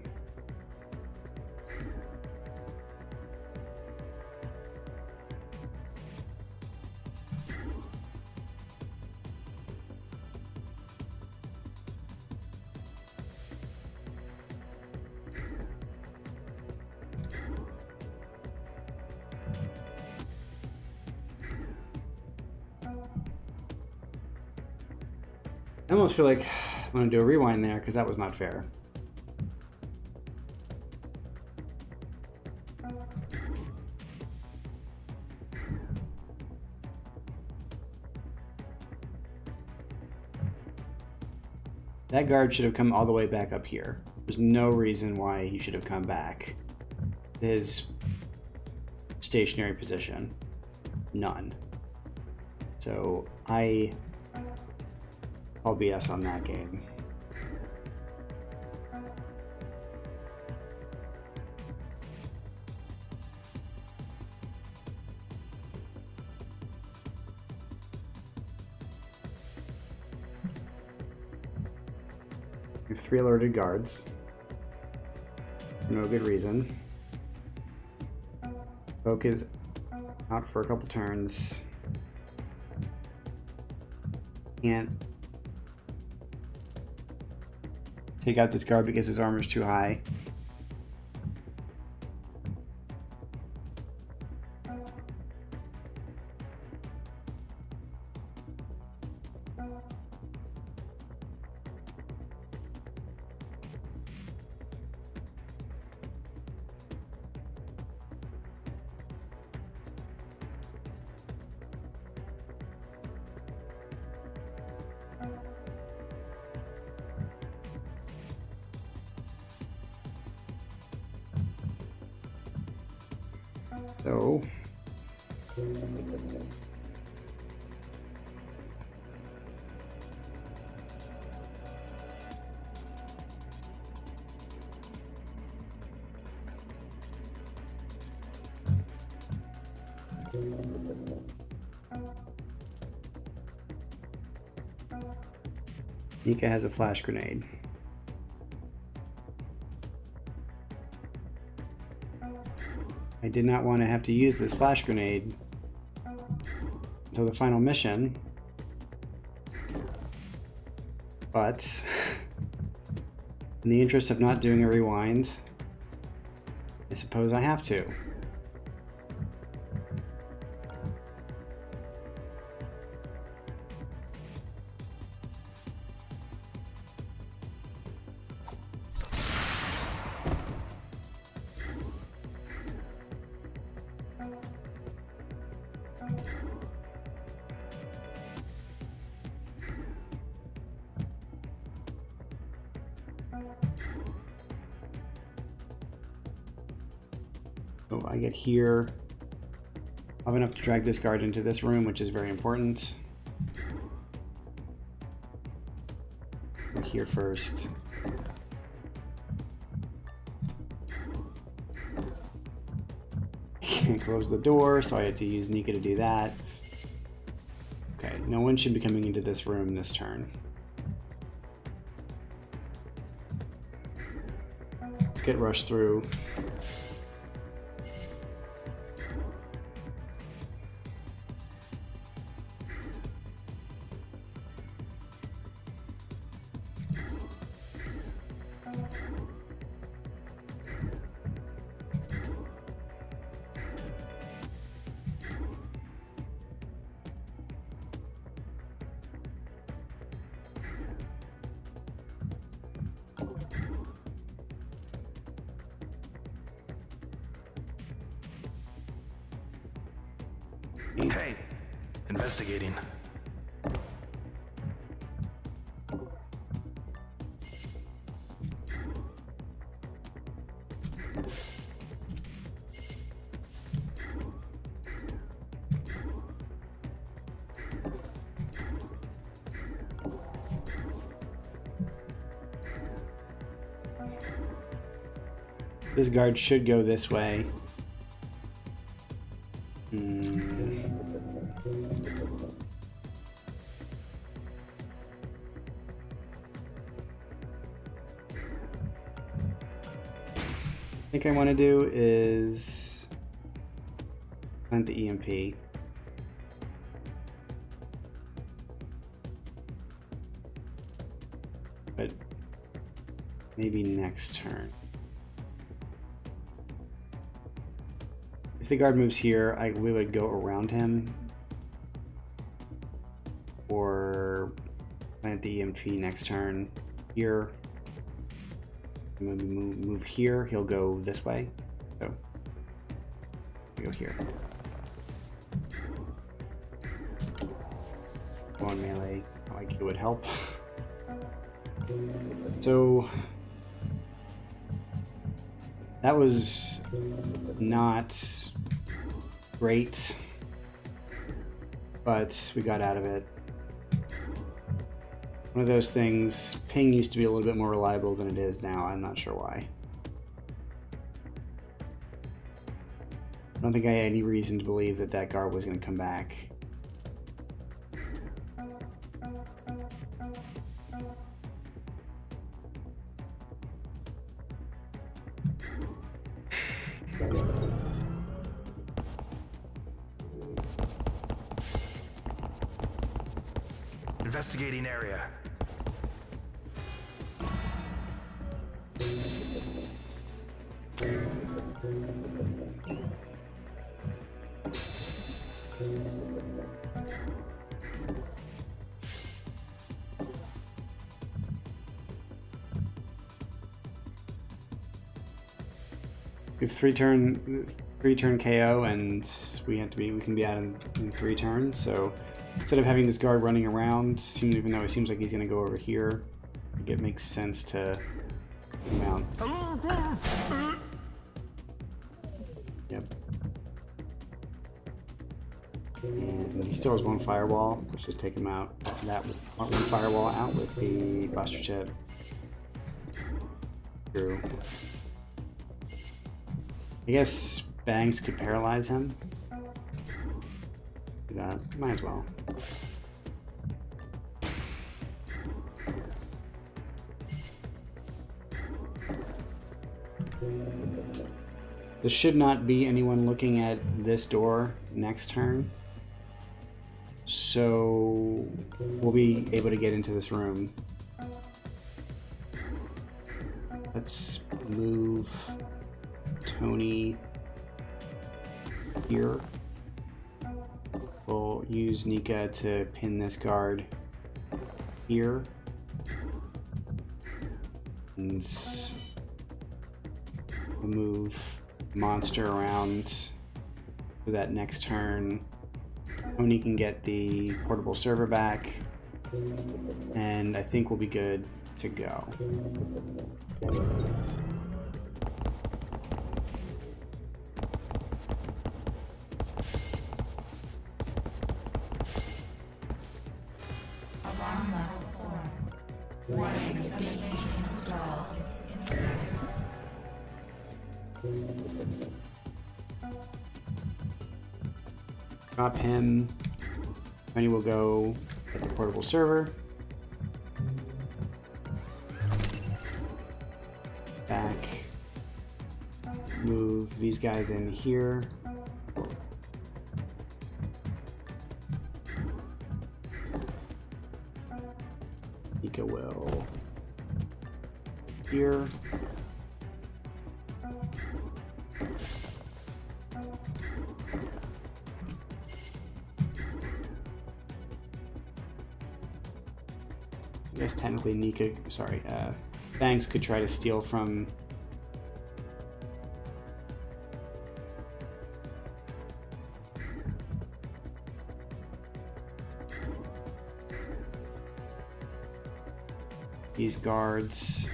S2: I almost feel like I'm going to do a rewind there because that was not fair. That guard should have come all the way back up here. There's no reason why he should have come back to his stationary position. None. So I'll BS on that game. We have 3 alerted guards. For no good reason. Oak is out for a couple turns. Can't take out this guard because his armor's too high. So Nika has a flash grenade. I did not want to have to use this flash grenade until the final mission, but in the interest of not doing a rewind, I suppose I have to. So I get here. I have enough to drag this guard into this room, which is very important. Get here first. Can't close the door, so I had to use Nika to do that. Okay, no one should be coming into this room this turn. Let's get rushed through.
S5: Hey, investigating.
S2: This guard should go this way. I think I want to do is plant the EMP. But maybe next turn. If the guard moves here, we would go around him. Or plant the EMP next turn here. Move here, he'll go this way. So we go here. Go on melee, like it would help. So that was not great, but we got out of it. One of those things, ping used to be a little bit more reliable than it is now. I'm not sure why. I don't think I had any reason to believe that that guard was going to come back.
S5: Investigating area.
S2: We have three turn KO, and we can be out in 3 turns. So instead of having this guard running around, even though it seems like he's going to go over here, I think it makes sense to mount. Yep. And he still has one firewall. Let's just take him out. That one firewall out with the buster chip. True. I guess Banks could paralyze him. Do that. Might as well. There should not be anyone looking at this door next turn. So we'll be able to get into this room. Let's move Tony here. We'll use Nika to pin this guard here. And we'll move Monster around for that next turn. Tony can get the portable server back, and I think we'll be good to go.
S1: Alarm level 4. Warning, detonation installed.
S2: Drop him. Tony will go at the portable server. Back. Move these guys in here. Nika will here. I guess technically Banks could try to steal from these guards.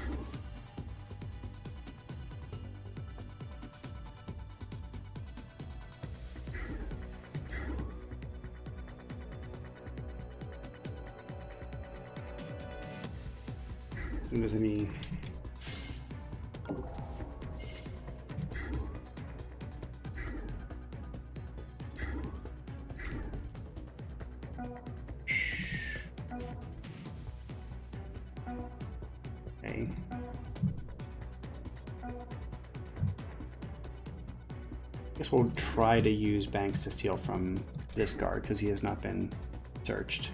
S2: If there's any okay. Guess we'll try to use Banks to steal from this guard because he has not been searched.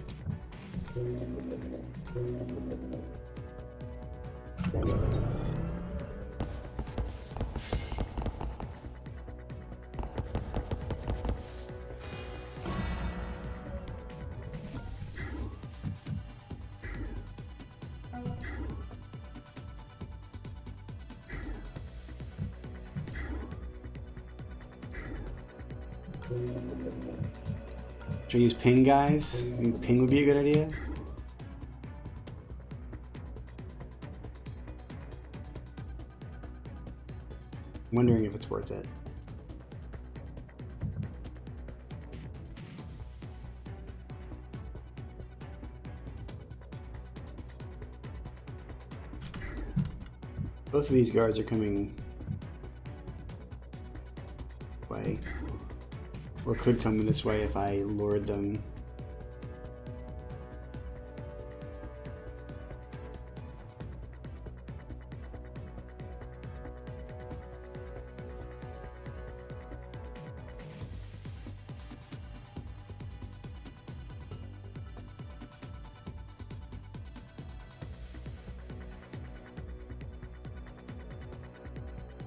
S2: Should I use ping, guys? I think ping would be a good idea. I'm wondering if it's worth it. Both of these guards are coming way, or could come this way if I lured them.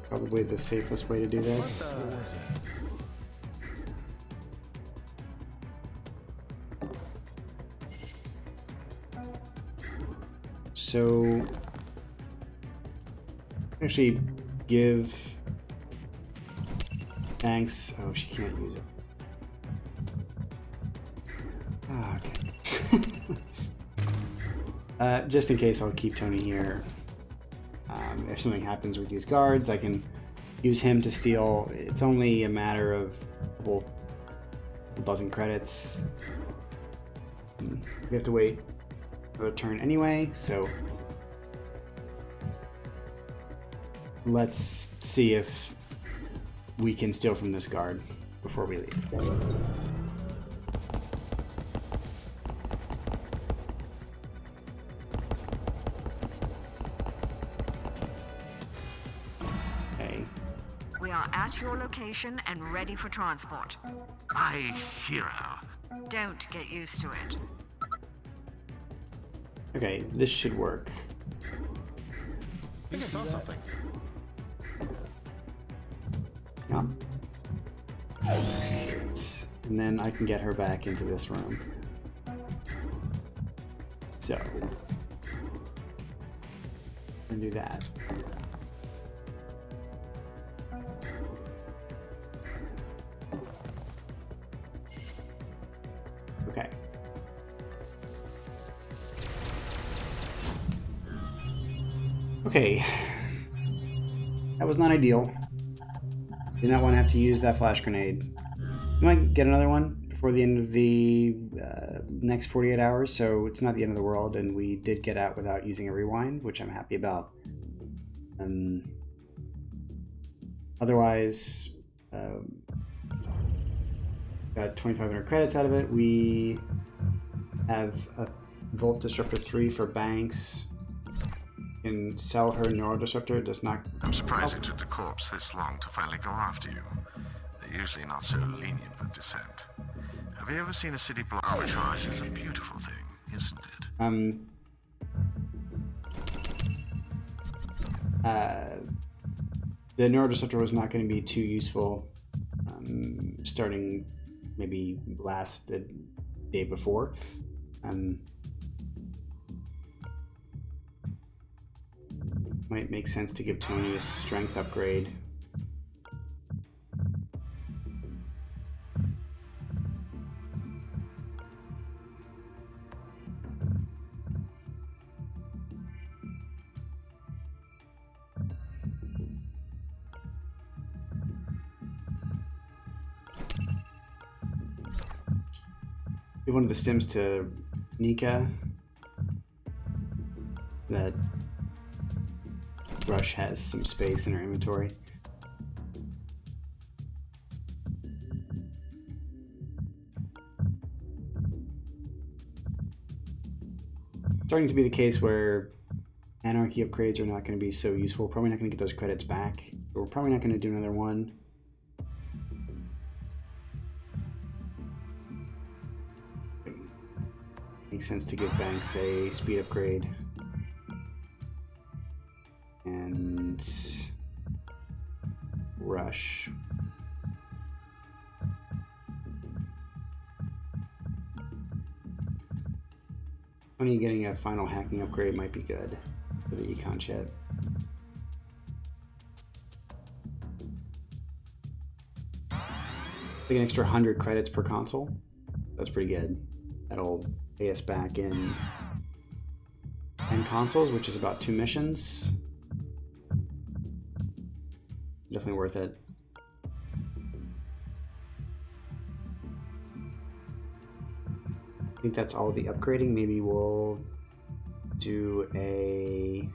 S2: Probably the safest way to do this. So actually give Banks. Oh, she can't use it. Ah, okay. Just in case, I'll keep Tony here. If something happens with these guards, I can use him to steal. It's only a matter of a a dozen credits. We have to wait for a turn anyway, so let's see if we can steal from this guard before we leave. Okay.
S3: We are at your location and ready for transport.
S4: My hero.
S3: Don't get used to it.
S2: Okay, this should work.
S7: I think I saw something.
S2: Yeah. And then I can get her back into this room. So, and do that. Okay. Okay. That was not ideal. Did not want to have to use that flash grenade. We might get another one before the end of the next 48 hours, so it's not the end of the world, and we did get out without using a rewind, which I'm happy about. Otherwise, got 2,500 credits out of it. We have a Volt Disruptor 3 for Banks. Can sell her Neural Disruptor. It does not.
S4: I'm surprised it took the corpse this long to finally go after you. They're usually not so lenient with dissent. Have you ever seen a city block? Arbitrage is a beautiful thing, isn't it?
S2: The Neural Disruptor was not going to be too useful starting maybe the day before. Might make sense to give Tony a strength upgrade. Give one of the stims to Nika. That Rush has some space in her inventory. Starting to be the case where Anarchy upgrades are not going to be so useful. Probably not going to get those credits back. But we're probably not going to do another one. Makes sense to give Banks a speed upgrade. And Rush. Tony getting a final hacking upgrade might be good for the econ chip. Like an extra 100 credits per console. That's pretty good. That'll pay us back in 10 consoles, which is about 2 missions. Definitely worth it. I think that's all the upgrading. Maybe we'll do a...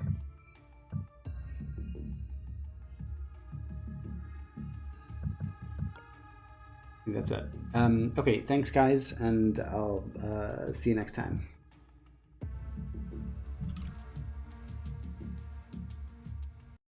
S2: I think that's it. Okay, thanks guys, and I'll see you next time.